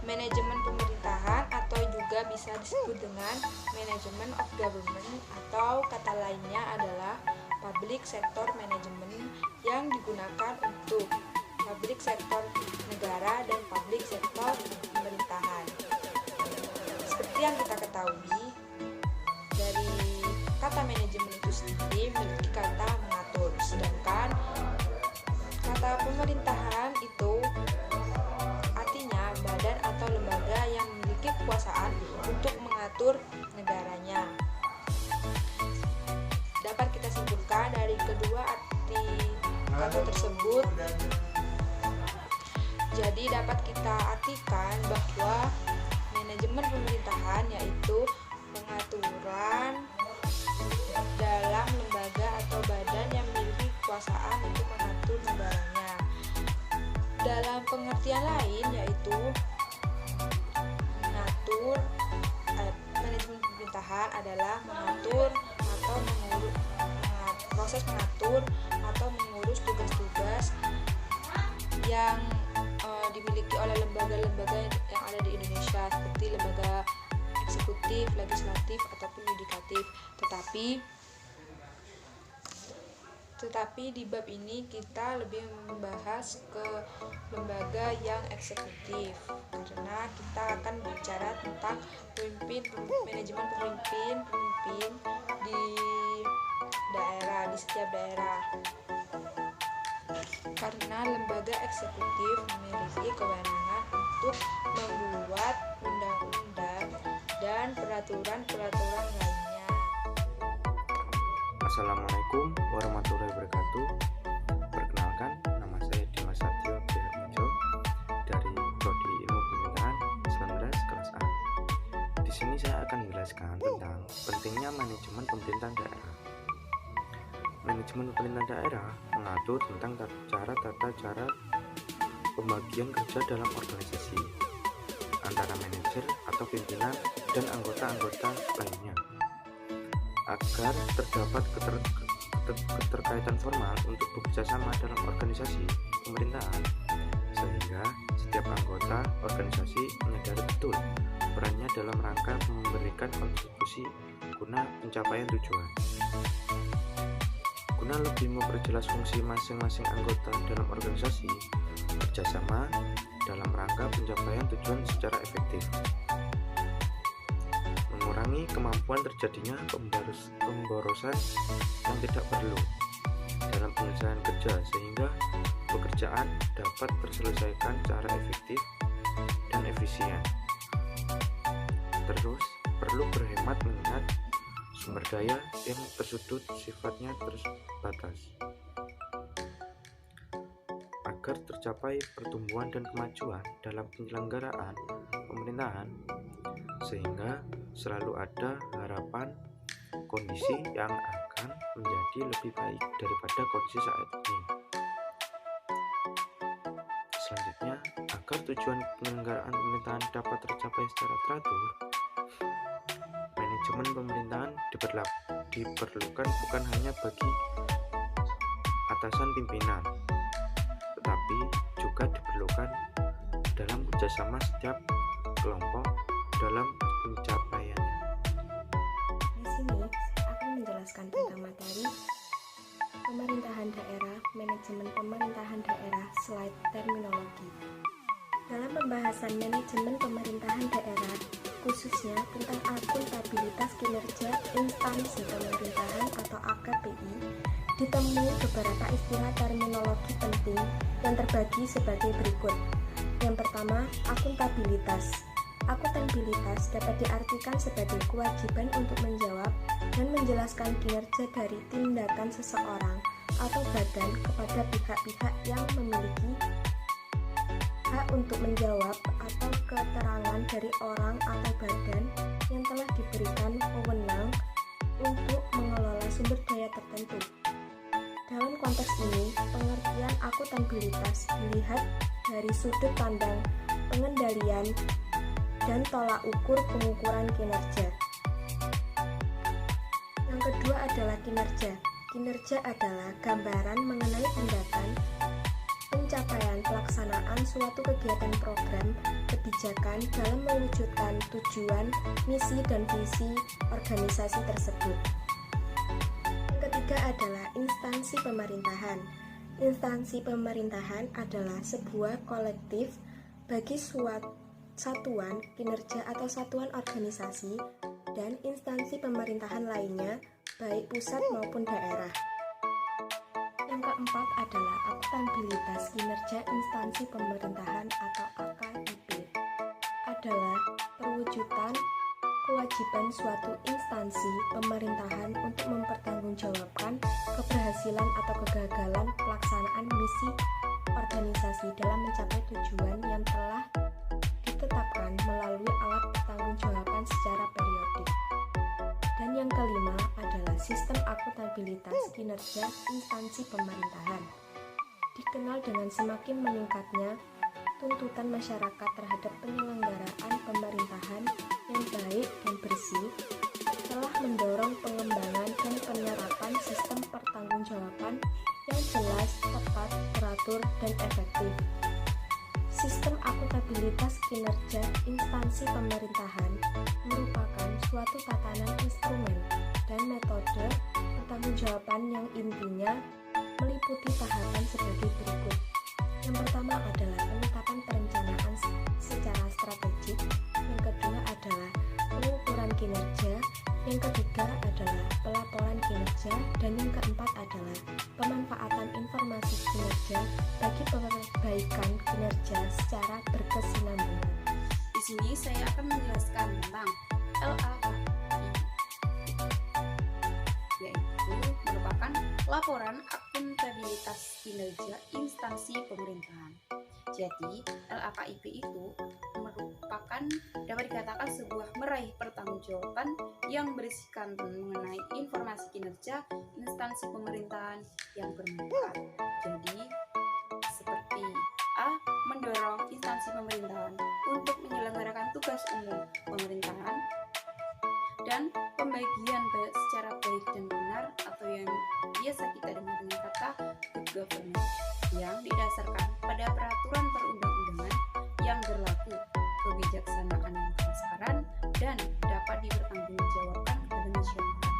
Manajemen pemerintahan atau juga bisa disebut dengan management of government atau kata lainnya adalah public sector management yang digunakan untuk public sector negara dan public sector pemerintahan. Seperti yang kita ketahui, dari kata manajemen itu sendiri memiliki kata mengatur, sedangkan kata pemerintahan itu artinya badan atau lembaga yang memiliki kekuasaan untuk mengatur negaranya. Dapat kita simpulkan dari kedua arti kata tersebut. Jadi dapat kita artikan bahwa manajemen pemerintahan yaitu pengaturan dalam lembaga atau badan yang memiliki kekuasaan untuk mengatur negaranya. Dalam pengertian lain yaitu manajemen pemerintahan adalah mengatur atau proses mengatur atau mengurus tugas-tugas yang dimiliki oleh lembaga-lembaga yang ada di Indonesia seperti lembaga eksekutif, legislatif ataupun yudikatif. Tetapi di bab ini kita lebih membahas ke lembaga yang eksekutif karena kita akan bicara tentang manajemen pemimpin di daerah, di setiap daerah. Karena lembaga eksekutif memiliki kewenangan untuk membuat undang-undang dan peraturan-peraturan lainnya. Assalamualaikum warahmatullahi wabarakatuh. Perkenalkan, nama saya Dimas Satyo Biramijo dari Prodi Ilmu Pemerintahan 19 kelas A. Di sini saya akan menjelaskan tentang pentingnya manajemen pemerintahan daerah. Manajemen pemerintahan daerah mengatur tentang tata cara pembagian kerja dalam organisasi antara manajer atau pimpinan dan anggota-anggota lainnya, agar terdapat keterkaitan formal untuk bekerjasama dalam organisasi pemerintahan, sehingga setiap anggota organisasi menyadari betul perannya dalam rangka memberikan kontribusi guna pencapaian tujuan. Guna lebih memperjelas fungsi masing-masing anggota dalam organisasi, kerjasama dalam rangka pencapaian tujuan secara efektif, mengurangi kemampuan terjadinya pemborosan yang tidak perlu dalam penyelesaian kerja, sehingga pekerjaan dapat terselesaikan secara efektif dan efisien. Terus, perlu berhemat mengingat sumber daya yang tersudut sifatnya terbatas, agar tercapai pertumbuhan dan kemajuan dalam penyelenggaraan pemerintahan, sehingga selalu ada harapan kondisi yang akan menjadi lebih baik daripada kondisi saat ini. Selanjutnya, agar tujuan penyelenggaraan pemerintahan dapat tercapai secara teratur, manajemen pemerintahan diperlukan bukan hanya bagi atasan pimpinan, tetapi juga diperlukan dalam kerjasama setiap kelompok dalam pencapaiannya. Di sini saya akan menjelaskan tentang materi pemerintahan daerah, manajemen pemerintahan daerah, slide terminologi. Dalam pembahasan manajemen pemerintahan daerah, khususnya tentang akuntabilitas kinerja instansi pemerintahan atau AKPI, ditemui beberapa istilah terminologi penting yang terbagi sebagai berikut. Yang pertama, akuntabilitas. Akuntabilitas dapat diartikan sebagai kewajiban untuk menjawab dan menjelaskan kinerja dari tindakan seseorang atau badan kepada pihak-pihak yang memiliki hak untuk menjawab atau keterangan dari orang atau badan yang telah diberikan wewenang untuk mengelola sumber daya tertentu. Dalam konteks ini, pengertian akuntabilitas dilihat dari sudut pandang pengendalian dan tolak ukur pengukuran kinerja. Yang kedua adalah kinerja. Kinerja adalah gambaran mengenai tindakan, pencapaian pelaksanaan suatu kegiatan program kebijakan dalam mewujudkan tujuan, misi, dan visi organisasi tersebut. Yang ketiga adalah instansi pemerintahan. Instansi pemerintahan adalah sebuah kolektif bagi satuan kinerja atau satuan organisasi dan instansi pemerintahan lainnya, baik pusat maupun daerah. Yang keempat adalah akuntabilitas kinerja instansi pemerintahan atau AKIP, adalah perwujudan kewajiban suatu instansi pemerintahan untuk mempertanggungjawabkan keberhasilan atau kegagalan pelaksanaan misi organisasi dalam mencapai tujuan yang telah ditetapkan melalui alat pertanggungjawaban secara periodik. Dan yang kelima adalah sistem akuntabilitas kinerja instansi pemerintahan. Dikenal dengan semakin meningkatnya tuntutan masyarakat terhadap penyelenggaraan pemerintahan yang baik dan bersih, telah mendorong pengembangan dan penerapan sistem pertanggungjawaban yang jelas, tepat, teratur, dan efektif. Sistem akuntabilitas kinerja instansi pemerintahan merupakan suatu tatanan instrumen dan metode pertanggungjawaban yang intinya meliputi tahapan sebagai berikut. Yang pertama adalah penetapan perencanaan secara strategik, yang kedua adalah pengukuran kinerja, yang ketiga adalah pelaporan kinerja, dan yang keempat adalah pemanfaatan informasi kinerja bagi perbaikan kinerja secara berkesinambungan. Di sini saya akan menjelaskan tentang LAKI, yaitu merupakan laporan akuntabilitas kinerja instansi pemerintahan. Jadi, LAKIP itu merupakan dapat dikatakan sebuah meraih pertanggungjawaban yang berisikan mengenai informasi kinerja instansi pemerintahan yang bermanfaat. Jadi, seperti A. Mendorong instansi pemerintahan untuk menyelenggarakan tugas umum pemerintahan dan pembagian secara baik dan benar, atau yang biasa kita dengar dengan kata good governance, yang didasarkan pada peraturan perundang-undangan yang berlaku, kebijaksanaan yang transparan dan dapat dipertanggungjawabkan kepada masyarakat.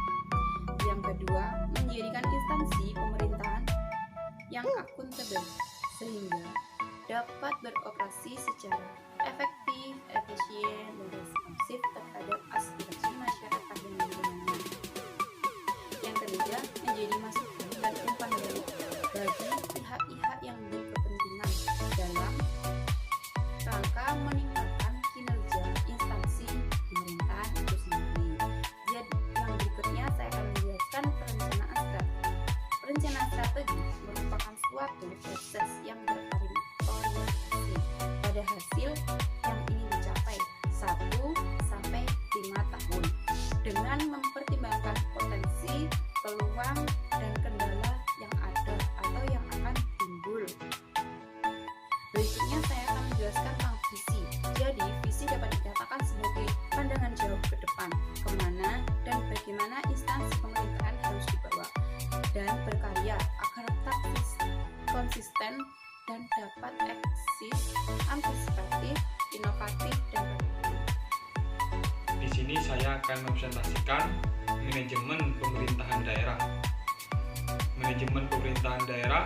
Yang kedua, menjadikan instansi pemerintahan yang akuntabel sehingga dapat beroperasi secara efektif, efisien, dan responsif terhadap aspirasi masyarakat yang didengarnya. Yang ketiga, menjadi masukan dan umpan balik bagi pihak-pihak yang berkepentingan dalam rangka meningkatkan kinerja instansi pemerintahan itu sendiri. Jadi, yang berikutnya saya akan menjelaskan perencanaan strategi. Perencanaan strategi merupakan suatu proses yang berorientasi pada hasil yang ingin dicapai 1-5 tahun dengan mempertimbangkan potensi, peluang, dan kendala yang ada atau yang akan timbul. Berikutnya saya akan menjelaskan tentang visi. Jadi, visi dapat dikatakan sebagai pandangan jauh ke depan, kemana dan bagaimana instansi pemerintahan harus dibawa dan berkarya agar tetap konsisten dan dapat eksis, antisipatif, inovatif, dan produktif. Di sini saya akan mempresentasikan manajemen pemerintahan daerah. Manajemen pemerintahan daerah,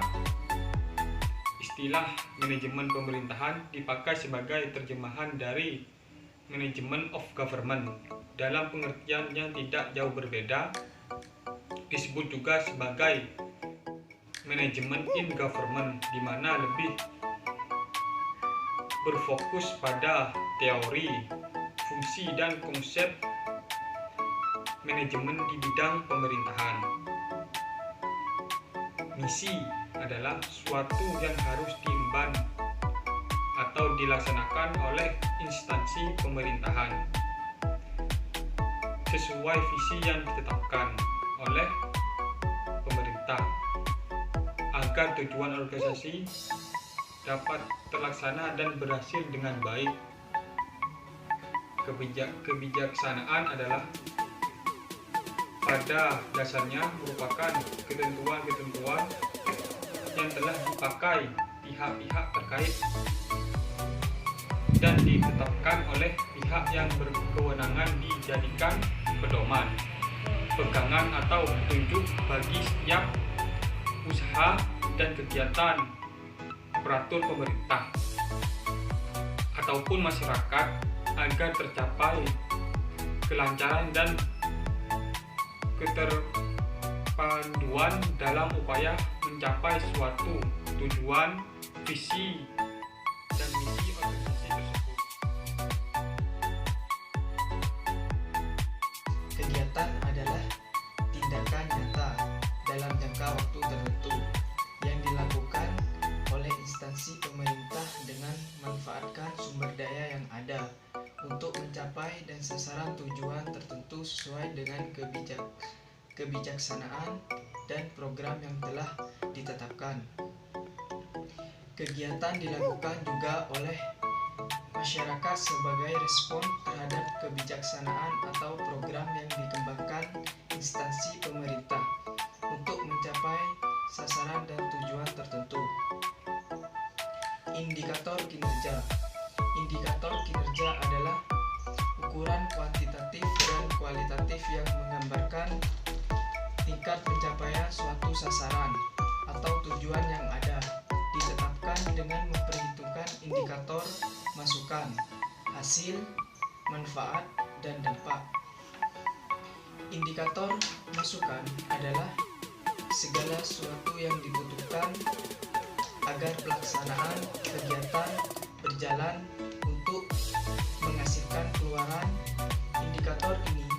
istilah manajemen pemerintahan dipakai sebagai terjemahan dari management of government. Dalam pengertian yang tidak jauh berbeda, disebut juga sebagai manajemen in government, di mana lebih berfokus pada teori, fungsi, dan konsep manajemen di bidang pemerintahan. Misi adalah suatu yang harus diemban atau dilaksanakan oleh instansi pemerintahan sesuai visi yang ditetapkan oleh pemerintah agar tujuan organisasi dapat terlaksana dan berhasil dengan baik. Kebijaksanaan adalah pada dasarnya merupakan ketentuan-ketentuan yang telah dipakai pihak-pihak terkait dan ditetapkan oleh pihak yang berkewenangan dijadikan pedoman, pegangan atau petunjuk bagi setiap usaha dan kegiatan aparatur pemerintah ataupun masyarakat agar tercapai kelancaran dan keterpaduan dalam upaya mencapai suatu tujuan, visi, dan misi organisasi tersebut. Kegiatan adalah tindakan nyata dalam jangka waktu tertentu yang dilakukan oleh instansi pemerintah dengan memanfaatkan sumber daya yang ada untuk mencapai dan sasaran tujuan tertentu sesuai dengan kebijaksanaan dan program yang telah ditetapkan. Kegiatan dilakukan juga oleh masyarakat sebagai respon terhadap kebijaksanaan atau program yang dikembangkan instansi pemerintah untuk mencapai sasaran dan tujuan tertentu. Indikator kinerja. Indikator kinerja adalah ukuran kuantitatif dan kualitatif yang menggambarkan tingkat pencapaian suatu sasaran atau tujuan yang ada, ditetapkan dengan memperhitungkan indikator masukan, hasil, manfaat, dan dampak. Indikator masukan adalah segala sesuatu yang dibutuhkan agar pelaksanaan kegiatan berjalan untuk menghasilkan keluaran. Indikator ini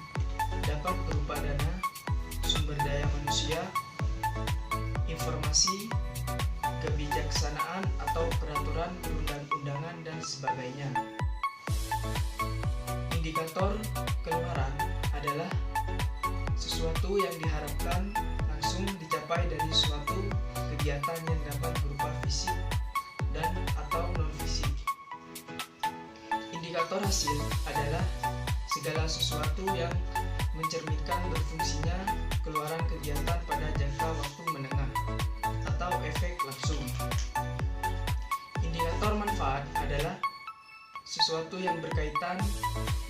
dapat berupa dana, sumber daya manusia, informasi, kebijaksanaan atau peraturan lain sebagainya. Indikator keluaran adalah sesuatu yang diharapkan langsung dicapai dari suatu kegiatan yang dapat berupa fisik dan atau non-fisik. Indikator hasil adalah segala sesuatu yang mencerminkan berfungsinya keluaran kegiatan pada jangka waktu menengah atau efek langsung. Indikator manfaat adalah sesuatu yang berkaitan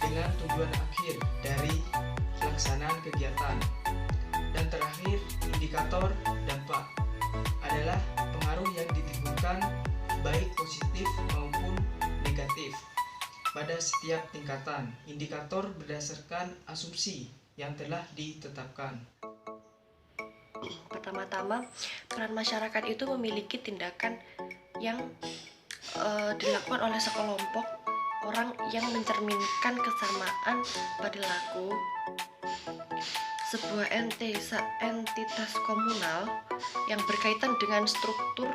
dengan tujuan akhir dari pelaksanaan kegiatan. Dan terakhir, indikator dampak adalah pengaruh yang ditimbulkan baik positif maupun negatif pada setiap tingkatan. Indikator berdasarkan asumsi yang telah ditetapkan. Pertama-tama, peran masyarakat itu memiliki tindakan yang dilakukan oleh sekelompok orang yang mencerminkan kesamaan perilaku sebuah entitas komunal yang berkaitan dengan struktur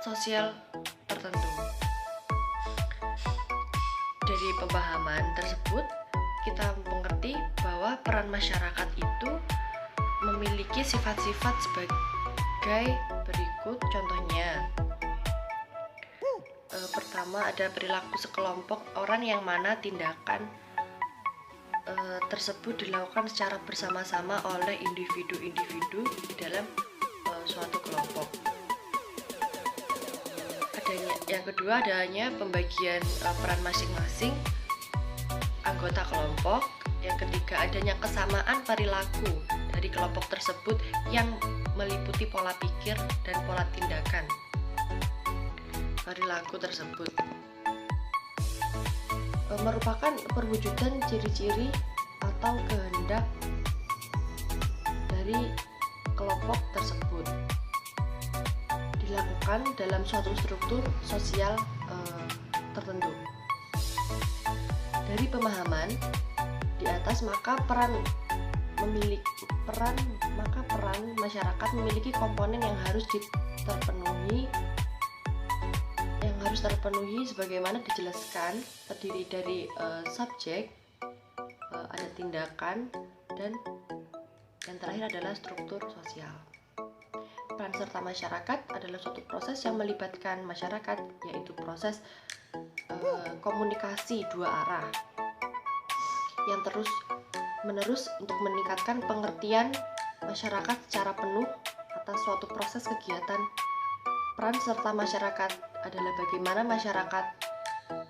sosial tertentu. Dari pemahaman tersebut, kita mengerti bahwa peran masyarakat itu memiliki sifat-sifat sebagai berikut contohnya. Pertama, ada perilaku sekelompok orang yang mana tindakan tersebut dilakukan secara bersama-sama oleh individu-individu dalam suatu kelompok. Yang kedua, adanya pembagian peran masing-masing anggota kelompok. Yang ketiga, adanya kesamaan perilaku dari kelompok tersebut yang meliputi pola pikir dan pola tindakan perilaku tersebut. Merupakan perwujudan ciri-ciri atau kehendak dari kelompok tersebut, dilakukan dalam suatu struktur sosial tertentu. Dari pemahaman di atas, maka peran masyarakat memiliki komponen yang harus terpenuhi sebagaimana dijelaskan, terdiri dari subjek, ada tindakan, dan yang terakhir adalah struktur sosial. Peran serta masyarakat adalah suatu proses yang melibatkan masyarakat, yaitu proses komunikasi dua arah yang terus-menerus untuk meningkatkan pengertian masyarakat secara penuh atas suatu proses kegiatan. Peran serta masyarakat adalah bagaimana masyarakat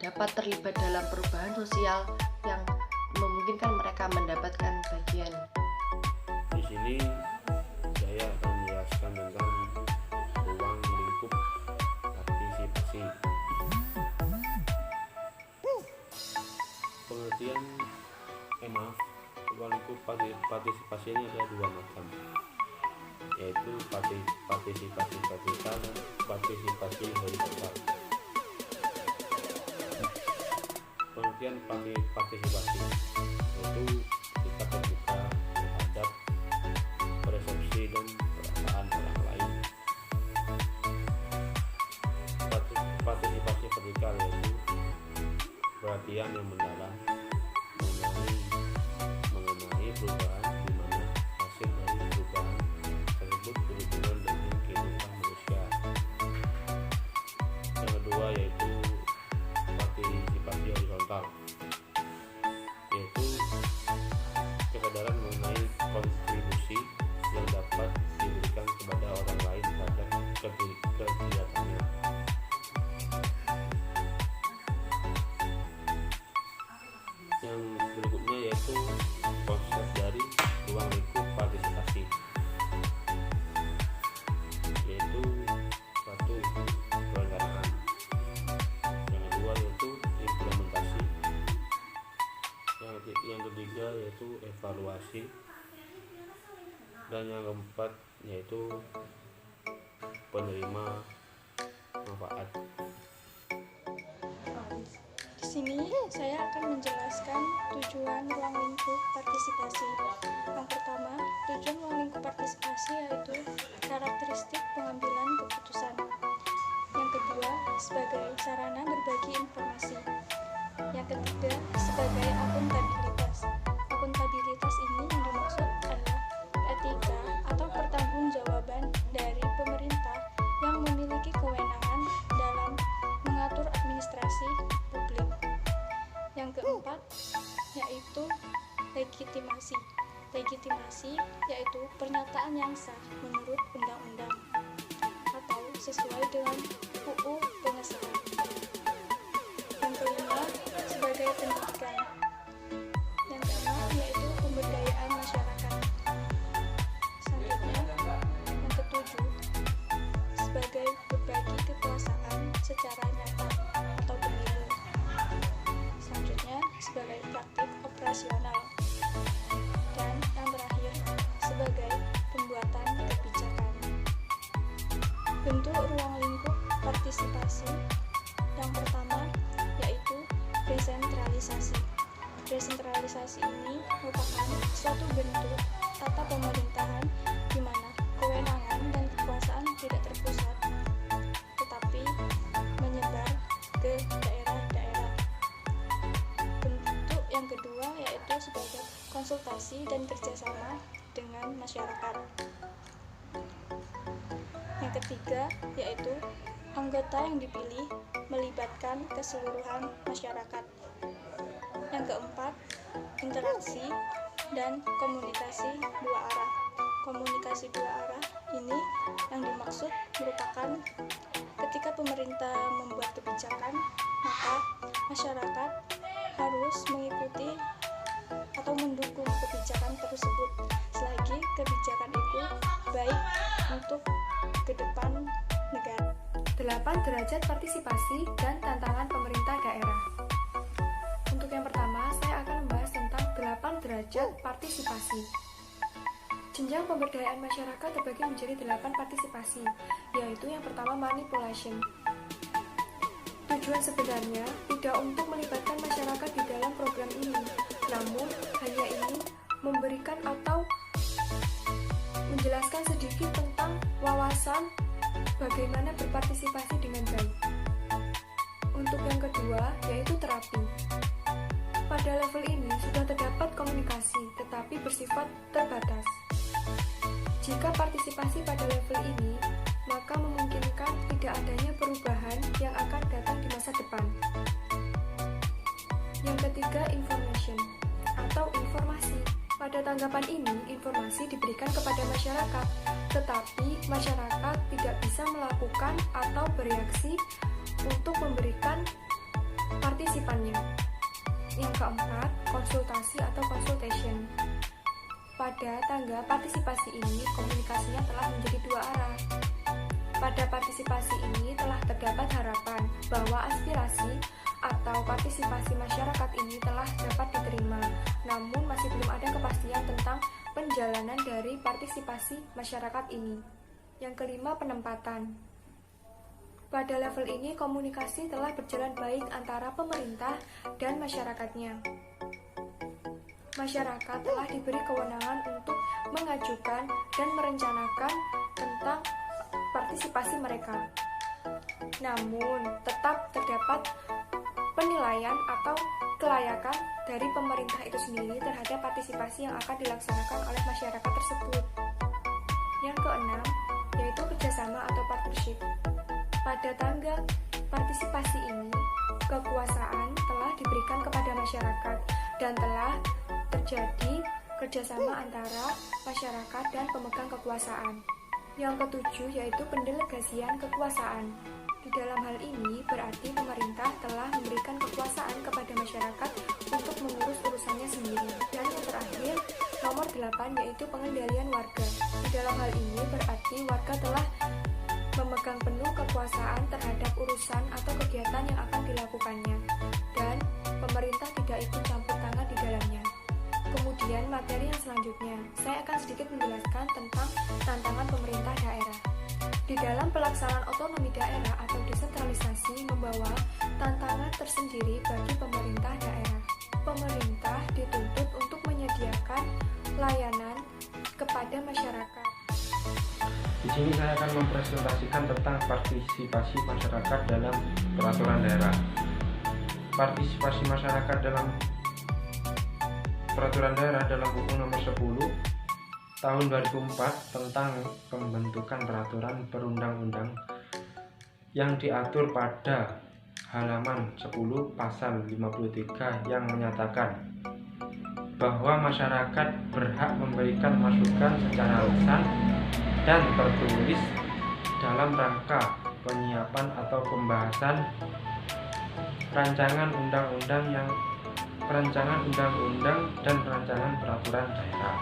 dapat terlibat dalam perubahan sosial yang memungkinkan mereka mendapatkan bagian. Di sini saya akan menjelaskan tentang ruang lingkup partisipasi. Pengertian ruang lingkup partisipasi ini ada dua macam, yaitu partisipasi vertikal dan partisipasi horizontal. Pengertian partisipasi yaitu kita terbuka terhadap persepsi dan perasaan orang lain. Partisipasi vertikal yaitu perhatian yang mendalam mengenai perubahan, di mana hasil dari perubahan tersebut berhubungan dengan kehidupan manusia. Yang kedua yaitu partisipasi horizontal, yaitu kesadaran mengenai kontribusi yang dapat diberikan kepada orang lain terhadap kegiatannya. Yang berikutnya yaitu konsep dari ruang lingkup partisipasi, yaitu satu, perencanaan. Yang kedua yaitu implementasi. Yang ketiga yaitu evaluasi. Dan yang keempat yaitu penerima manfaat. Di sini saya akan menjelaskan tujuan ruang lingkup partisipasi. Yang pertama, tujuan ruang lingkup partisipasi yaitu karakteristik pengambilan keputusan. Yang kedua, sebagai sarana berbagi informasi. Yang ketiga, sebagai akuntabilitas. Akuntabilitas ini yang dimaksud adalah etika atau pertanggungjawaban dari pemerintah yang memiliki kewenangan dalam mengatur administrasi publik. Yang keempat, yaitu legitimasi. Legitimasi yaitu pernyataan yang sah menurut undang-undang atau sesuai dengan UU pengesahan. Yang kelima, sebagai pendidikan. Yang keenam yaitu pemberdayaan masyarakat. Selanjutnya, yang ketujuh, sebagai berbagi kekuasaan secara nyata atau pemilu. Selanjutnya, sebagai praktik operasional. Dan yang terakhir, sebagai pembuatan kebijakan. Bentuk ruang lingkup partisipasi yang pertama yaitu desentralisasi. Desentralisasi ini merupakan suatu bentuk tata pemerintahan di mana kewenangan dan kekuasaan tidak terpusat, tetapi menyebar ke daerah-daerah. Bentuk yang kedua yaitu sebagai konsultasi dan kerjasama dengan masyarakat. Yang ketiga yaitu anggota yang dipilih melibatkan keseluruhan masyarakat. Yang keempat, interaksi dan komunikasi dua arah. Komunikasi dua arah ini yang dimaksud merupakan ketika pemerintah membuat kebijakan, maka masyarakat harus mengikuti atau mendukung kebijakan tersebut selagi kebijakan itu baik untuk ke depan negara. 8 derajat partisipasi dan tantangan pemerintah daerah. Untuk yang pertama, saya akan membahas tentang 8 derajat partisipasi. Jenjang pemberdayaan masyarakat terbagi menjadi 8 partisipasi, yaitu yang pertama manipulation. Tujuan sebenarnya tidak untuk melibatkan masyarakat di dalam program ini, namun hanya ingin memberikan atau menjelaskan sedikit tentang wawasan bagaimana berpartisipasi dengan baik. Untuk yang kedua, yaitu terapi. Pada level ini sudah terdapat komunikasi, tetapi bersifat terbatas. Jika partisipasi pada level ini, maka memungkinkan tidak adanya perubahan yang akan datang di masa depan. Yang ketiga, information atau informasi. Pada tanggapan ini, informasi diberikan kepada masyarakat, tetapi masyarakat tidak bisa melakukan atau bereaksi untuk memberikan partisipannya. Yang keempat, konsultasi atau consultation. Pada tangga partisipasi ini, komunikasinya telah menjadi dua arah. Pada partisipasi ini telah terdapat harapan bahwa aspirasi atau partisipasi masyarakat ini telah dapat diterima, namun masih belum ada kepastian tentang penjalanan dari partisipasi masyarakat ini. Yang kelima, penempatan. Pada level ini, komunikasi telah berjalan baik antara pemerintah dan masyarakatnya. Masyarakat telah diberi kewenangan untuk mengajukan dan merencanakan tentang partisipasi mereka. Namun, tetap terdapat penilaian atau kelayakan dari pemerintah itu sendiri terhadap partisipasi yang akan dilaksanakan oleh masyarakat tersebut. Yang keenam, yaitu kerjasama atau partnership. Pada tangga partisipasi ini, kekuasaan telah diberikan kepada masyarakat dan telah terjadi kerjasama antara masyarakat dan pemegang kekuasaan. Yang ketujuh, yaitu pendelegasian kekuasaan. Di dalam hal ini berarti pemerintah telah memberikan kekuasaan kepada masyarakat untuk mengurus urusannya sendiri. Dan yang terakhir, nomor 8, yaitu pengendalian warga. Di dalam hal ini berarti warga telah memegang penuh kekuasaan terhadap urusan atau kegiatan yang akan dilakukannya, dan pemerintah tidak ikut campur tangan di dalamnya. Kemudian materi yang selanjutnya, saya akan sedikit menjelaskan tentang tantangan pemerintah daerah. Di dalam pelaksanaan otonomi daerah atau desentralisasi membawa tantangan tersendiri bagi pemerintah daerah. Pemerintah dituntut untuk menyediakan layanan kepada masyarakat. Di sini saya akan mempresentasikan tentang partisipasi masyarakat dalam peraturan daerah. Partisipasi masyarakat dalam peraturan daerah dalam UU Nomor 10 Tahun 2004 tentang pembentukan peraturan perundang-undang yang diatur pada halaman 10 pasal 53 yang menyatakan bahwa masyarakat berhak memberikan masukan secara lisan dan tertulis dalam rangka penyiapan atau pembahasan rancangan undang-undang dan rancangan peraturan daerah.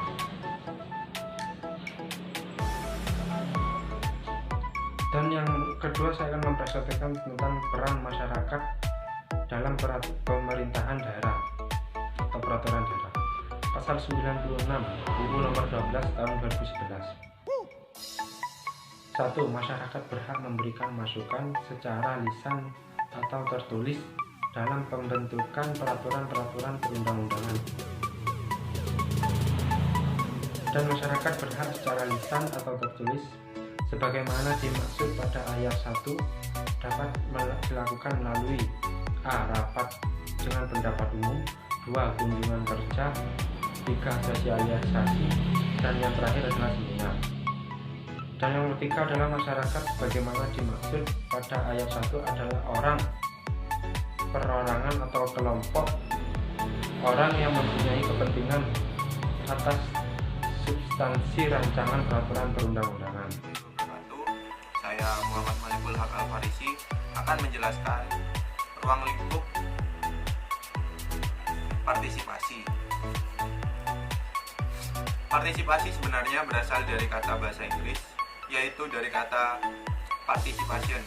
Dan yang kedua, saya akan mempresentasikan tentang peran masyarakat dalam pemerintahan daerah atau peraturan daerah. Pasal 96 UU Nomor 12 Tahun 2011. 1. Masyarakat berhak memberikan masukan secara lisan atau tertulis dalam pembentukan peraturan-peraturan perundang-undangan. Dan masyarakat berhak secara lisan atau tertulis sebagaimana dimaksud pada ayat 1 dapat dilakukan melalui A. Rapat dengan pendapat umum, 2. Kunjungan kerja, 3. Sosialisasi, dan yang terakhir adalah seminar. Dan yang ketiga adalah masyarakat sebagaimana dimaksud pada ayat 1 adalah orang, perorangan atau kelompok orang yang mempunyai kepentingan atas substansi rancangan peraturan perundang-undangan. Saya Muhammad Malikul Haq Al-Farisi akan menjelaskan ruang lingkup partisipasi. Partisipasi sebenarnya berasal dari kata bahasa Inggris, yaitu dari kata participation,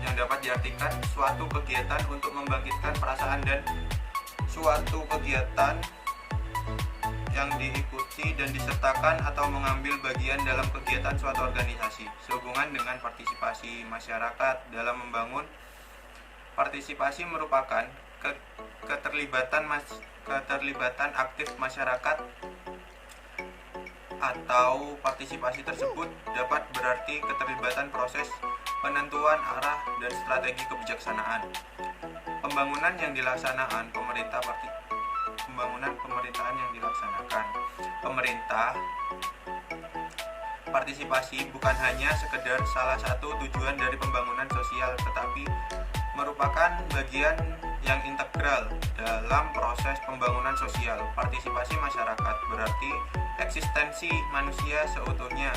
yang dapat diartikan suatu kegiatan untuk membangkitkan perasaan dan suatu kegiatan yang diikuti dan disertakan atau mengambil bagian dalam kegiatan suatu organisasi. Sehubungan dengan partisipasi masyarakat dalam membangun, partisipasi merupakan keterlibatan aktif masyarakat, atau partisipasi tersebut dapat berarti keterlibatan proses penentuan arah dan strategi kebijaksanaan. Pembangunan pemerintahan yang dilaksanakan. Pemerintah partisipasi bukan hanya sekedar salah satu tujuan dari pembangunan sosial, tetapi merupakan bagian yang integral dalam proses pembangunan sosial. Partisipasi masyarakat berarti eksistensi manusia seutuhnya.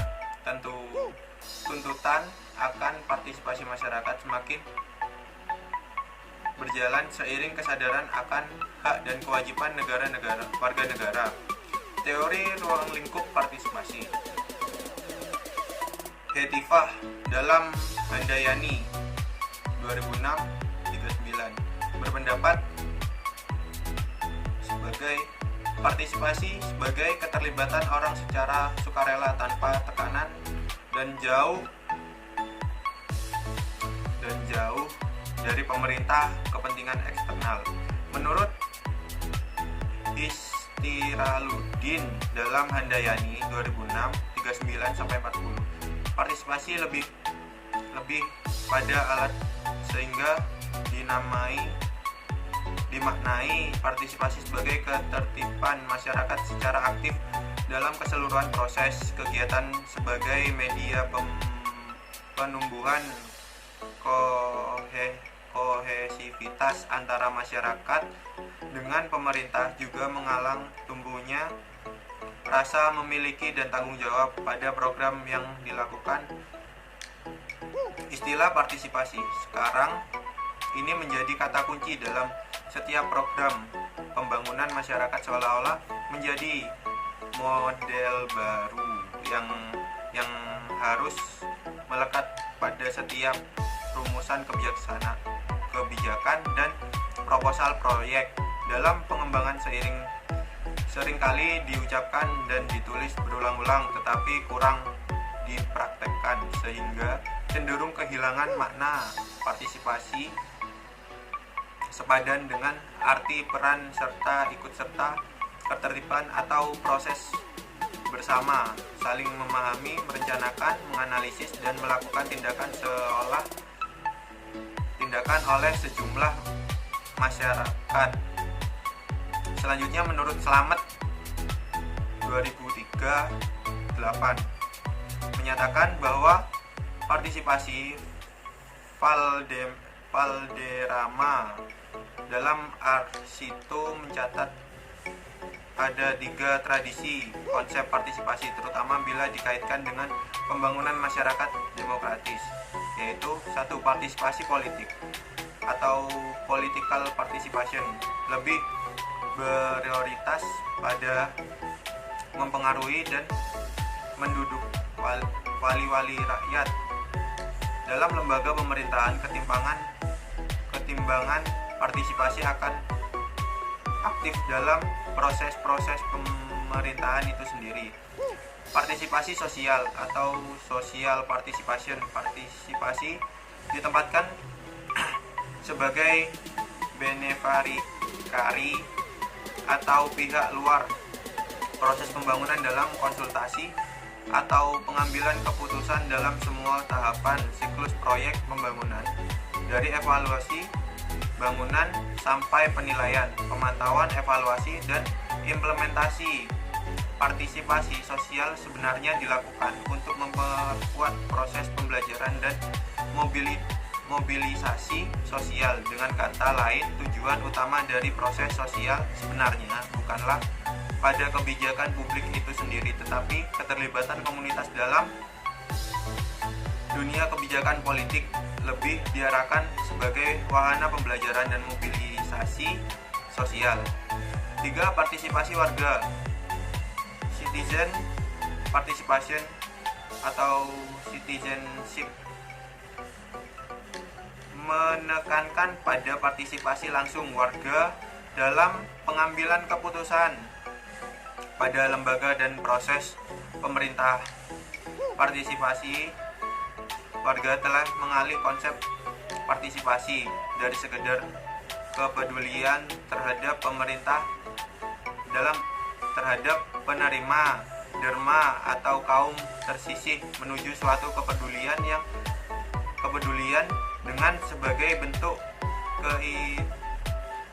Tuntutan akan partisipasi masyarakat semakin berjalan seiring kesadaran akan hak dan kewajiban warga negara. Teori ruang lingkup partisipasi. Hetifah dalam Handayani 2006-39 berpendapat sebagai partisipasi sebagai keterlibatan orang secara sukarela tanpa tekanan dan jauh dari pemerintah kepentingan eksternal. Menurut Istiraluddin dalam Handayani 2006-39-40, partisipasi lebih pada alat sehingga dimaknai partisipasi sebagai ketertiban masyarakat secara aktif dalam keseluruhan proses kegiatan sebagai media penumbuhan kohesivitas antara masyarakat dengan pemerintah, juga menghalang tumbuhnya rasa memiliki dan tanggung jawab pada program yang dilakukan. Istilah partisipasi sekarang ini menjadi kata kunci dalam setiap program pembangunan masyarakat, seolah-olah menjadi model baru yang harus melekat pada setiap rumusan kebijakan dan proposal proyek. Dalam pengembangan seringkali diucapkan dan ditulis berulang-ulang tetapi kurang dipraktekkan, sehingga cenderung kehilangan makna partisipasi sepadan dengan arti peran serta ikut serta, ketertiban atau proses bersama, saling memahami, merencanakan, menganalisis, dan melakukan tindakan oleh sejumlah masyarakat. Selanjutnya menurut Slamet 2003-8 menyatakan bahwa partisipasi Valderrama dalam Arsito mencatat ada 3 tradisi konsep partisipasi, terutama bila dikaitkan dengan pembangunan masyarakat demokratis, yaitu 1. Partisipasi politik atau political participation lebih berprioritas pada mempengaruhi dan menduduk wali-wali rakyat dalam lembaga pemerintahan. Ketimbangan partisipasi akan aktif dalam proses-proses pemerintahan itu sendiri. Partisipasi sosial atau social participation, partisipasi ditempatkan sebagai beneficiari atau pihak luar proses pembangunan dalam konsultasi atau pengambilan keputusan dalam semua tahapan siklus proyek pembangunan, dari evaluasi bangunan sampai penilaian, pemantauan, evaluasi, dan implementasi. Partisipasi sosial sebenarnya dilakukan untuk memperkuat proses pembelajaran dan mobilisasi sosial. Dengan kata lain, tujuan utama dari proses sosial sebenarnya bukanlah pada kebijakan publik itu sendiri, tetapi keterlibatan komunitas dalam dunia kebijakan politik, lebih diarahkan sebagai wahana pembelajaran dan mobilisasi sosial. 3. Partisipasi warga, citizen participation atau citizenship, menekankan pada partisipasi langsung warga dalam pengambilan keputusan pada lembaga dan proses pemerintah. Partisipasi warga telah mengalih konsep partisipasi dari sekedar kepedulian terhadap pemerintah terhadap penerima derma atau kaum tersisih menuju suatu kepedulian dengan sebagai bentuk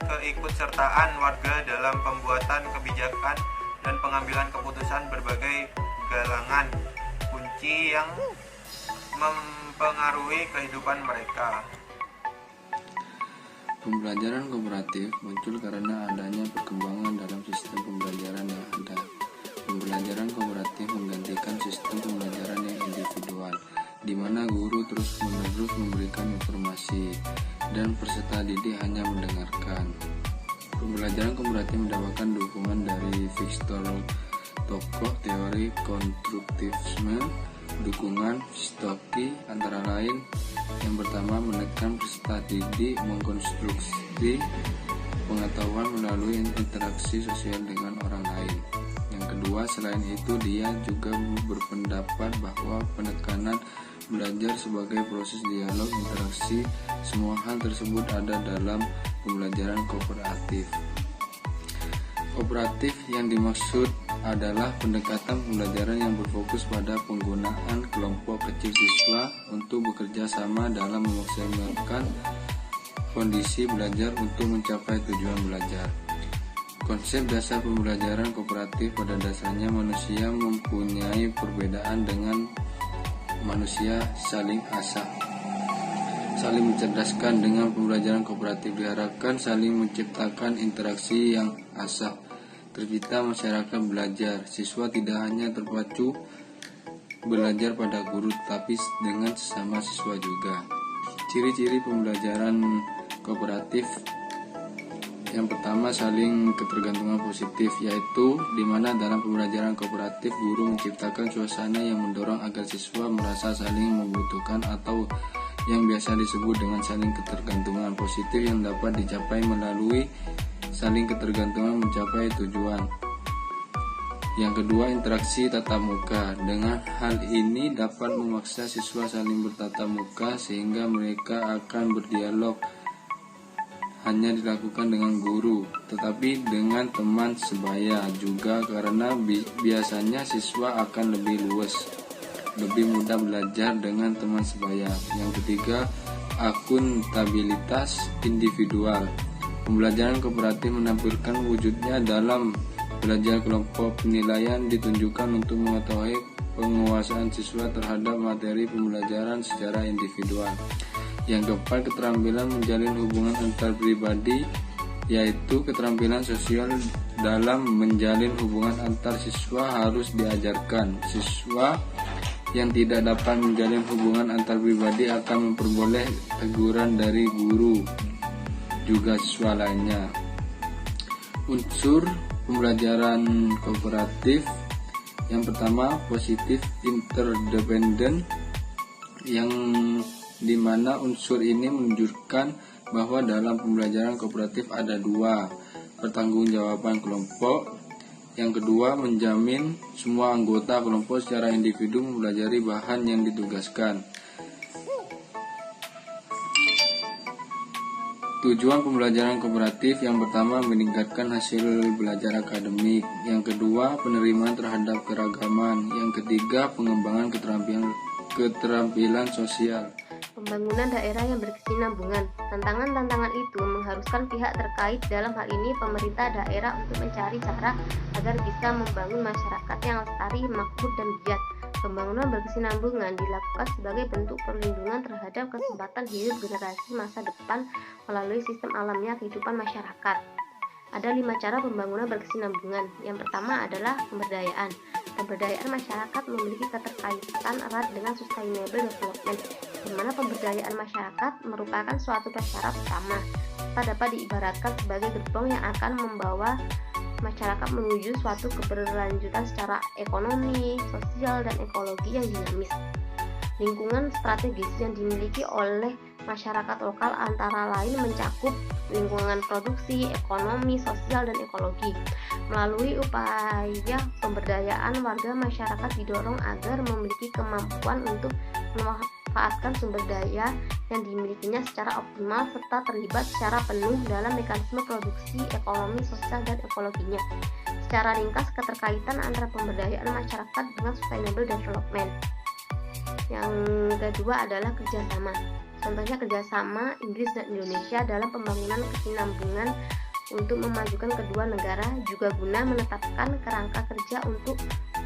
keikutsertaan warga dalam pembuatan kebijakan dan pengambilan keputusan berbagai galangan kunci yang mempengaruhi kehidupan mereka. Pembelajaran kooperatif muncul karena adanya perkembangan dalam sistem pembelajaran yang ada. Pembelajaran kooperatif menggantikan sistem pembelajaran yang individual, di mana guru terus-menerus memberikan informasi dan peserta didik hanya mendengarkan. Pembelajaran kooperatif mendapatkan dukungan dari Victor tokoh teori konstruktivisme. Dukungan Stocky antara lain: yang pertama, menekan peserta didik mengkonstruksi pengetahuan melalui interaksi sosial dengan orang lain. Yang kedua, selain itu dia juga berpendapat bahwa penekanan belajar sebagai proses dialog interaksi. Semua hal tersebut ada dalam pembelajaran kooperatif. Kooperatif yang dimaksud adalah pendekatan pembelajaran yang berfokus pada penggunaan kelompok kecil siswa untuk bekerja sama dalam memaksimalkan kondisi belajar untuk mencapai tujuan belajar. Konsep dasar pembelajaran kooperatif pada dasarnya manusia mempunyai perbedaan dengan manusia saling asah, saling mencerdaskan. Dengan pembelajaran kooperatif diharapkan saling menciptakan interaksi yang asah, tercipta masyarakat belajar. Siswa tidak hanya terpacu belajar pada guru, tapi dengan sesama siswa juga. Ciri-ciri pembelajaran kooperatif: yang pertama, saling ketergantungan positif, yaitu di mana dalam pembelajaran kooperatif guru menciptakan suasana yang mendorong agar siswa merasa saling membutuhkan atau yang biasa disebut dengan saling ketergantungan positif yang dapat dicapai melalui saling ketergantungan mencapai tujuan. Yang kedua, interaksi tatap muka. Dengan hal ini dapat memaksa siswa saling bertatap muka sehingga mereka akan berdialog. hanya dilakukan dengan guru, tetapi dengan teman sebaya juga karena biasanya siswa akan lebih luas, lebih mudah belajar dengan teman sebaya. Yang ketiga, akuntabilitas individual. Pembelajaran kooperatif menampilkan wujudnya dalam belajar kelompok. Penilaian ditunjukkan untuk mengetahui penguasaan siswa terhadap materi pembelajaran secara individual. Yang keempat, keterampilan menjalin hubungan antar pribadi, yaitu keterampilan sosial dalam menjalin hubungan antar siswa harus diajarkan. Siswa yang tidak dapat menjalin hubungan antar pribadi akan memperoleh teguran dari guru juga siswa lainnya. Unsur pembelajaran kooperatif yang pertama, positif interdependent, yang dimana unsur ini menunjukkan bahwa dalam pembelajaran kooperatif ada dua, pertanggungjawaban kelompok. Yang kedua, menjamin semua anggota kelompok secara individu mempelajari bahan yang ditugaskan. Tujuan pembelajaran kooperatif yang pertama, meningkatkan hasil belajar akademik. Yang kedua, penerimaan terhadap keragaman. Yang ketiga, pengembangan keterampilan sosial. Pembangunan daerah yang berkesinambungan. Tantangan-tantangan itu mengharuskan pihak terkait, dalam hal ini pemerintah daerah, untuk mencari cara agar bisa membangun masyarakat yang lestari, makmur, dan giat. Pembangunan berkesinambungan dilakukan sebagai bentuk perlindungan terhadap kesempatan hidup generasi masa depan melalui sistem alamnya kehidupan masyarakat. Ada 5 cara pembangunan berkesinambungan. Yang pertama adalah pemberdayaan. Pemberdayaan masyarakat memiliki keterkaitan erat dengan sustainable development, di mana pemberdayaan masyarakat merupakan suatu prasyarat utama serta dapat diibaratkan sebagai gerbong yang akan membawa masyarakat menuju suatu keberlanjutan secara ekonomi, sosial, dan ekologi yang dinamis. Lingkungan strategis yang dimiliki oleh masyarakat lokal antara lain mencakup lingkungan produksi, ekonomi, sosial, dan ekologi. Melalui upaya pemberdayaan, warga masyarakat didorong agar memiliki kemampuan untuk memanfaatkan sumber daya yang dimilikinya secara optimal serta terlibat secara penuh dalam mekanisme produksi, ekonomi, sosial, dan ekologinya. Secara ringkas, keterkaitan antara pemberdayaan masyarakat dengan sustainable development. Yang kedua adalah kerjasama. Contohnya kerjasama Inggris dan Indonesia dalam pembangunan kesinambungan untuk memajukan kedua negara, juga guna menetapkan kerangka kerja untuk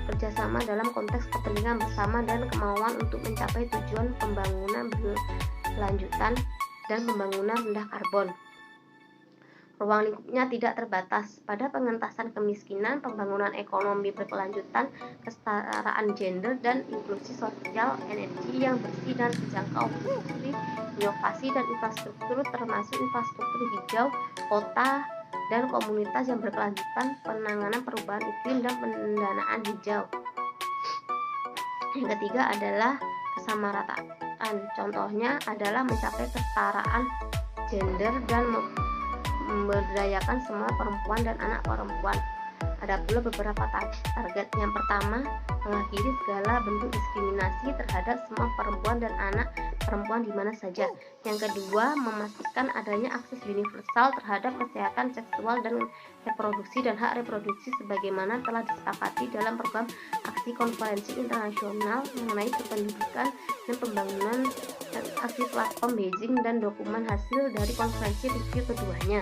kerjasama dalam konteks kepentingan bersama dan kemauan untuk mencapai tujuan pembangunan berkelanjutan dan pembangunan rendah karbon. Ruang lingkupnya tidak terbatas pada pengentasan kemiskinan, pembangunan ekonomi berkelanjutan, kesetaraan gender, dan inklusi sosial, energi yang bersih dan terjangkau, industri, inovasi, dan infrastruktur termasuk infrastruktur hijau, kota, dan komunitas yang berkelanjutan, penanganan perubahan iklim, dan pendanaan hijau. Yang ketiga adalah kesamarataan. Contohnya adalah mencapai kesetaraan gender dan memberdayakan semua perempuan dan anak perempuan. Ada pula beberapa target. Yang pertama, mengakhiri segala bentuk diskriminasi terhadap semua perempuan dan anak perempuan di mana saja. Yang kedua, memastikan adanya akses universal terhadap kesehatan seksual dan reproduksi dan hak reproduksi sebagaimana telah disepakati dalam program aksi konferensi internasional mengenai kependudukan dan pembangunan dan aksi platform Beijing dan dokumen hasil dari konferensi review keduanya.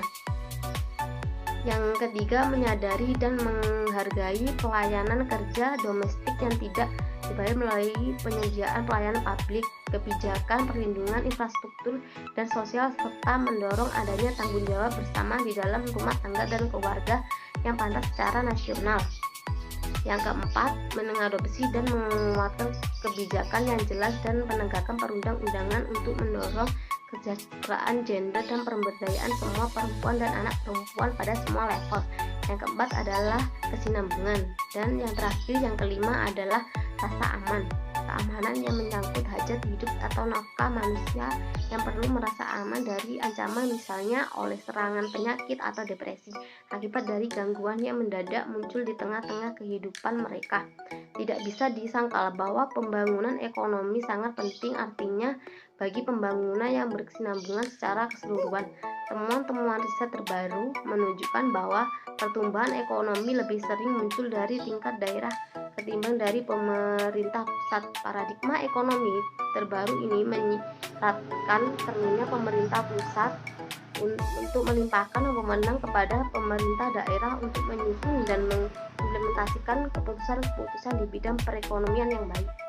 Yang ketiga, menyadari dan menghargai pelayanan kerja domestik yang tidak dibayar melalui penyediaan pelayanan publik, kebijakan perlindungan infrastruktur dan sosial, serta mendorong adanya tanggung jawab bersama di dalam rumah tangga dan keluarga yang pantas secara nasional. Yang keempat, mengadopsi dan menguatkan kebijakan yang jelas dan penegakan perundang-undangan untuk mendorong kesejahteraan gender dan pemberdayaan semua perempuan dan anak perempuan pada semua level. Yang keempat adalah kesinambungan. Dan yang terakhir, yang kelima adalah rasa aman. Rasa keamanan yang menyangkut hajat hidup atau nafkah manusia yang perlu merasa aman dari ancaman, misalnya oleh serangan penyakit atau depresi akibat dari gangguan yang mendadak muncul di tengah-tengah kehidupan mereka. Tidak bisa disangkal bahwa pembangunan ekonomi sangat penting, artinya bagi pembangunan yang berkesinambungan secara keseluruhan. Temuan-temuan riset terbaru menunjukkan bahwa pertumbuhan ekonomi lebih sering muncul dari tingkat daerah ketimbang dari pemerintah pusat. Paradigma ekonomi terbaru ini menyiratkan perlunya pemerintah pusat untuk melimpahkan wewenang kepada pemerintah daerah untuk menyusun dan mengimplementasikan keputusan-keputusan di bidang perekonomian yang baik.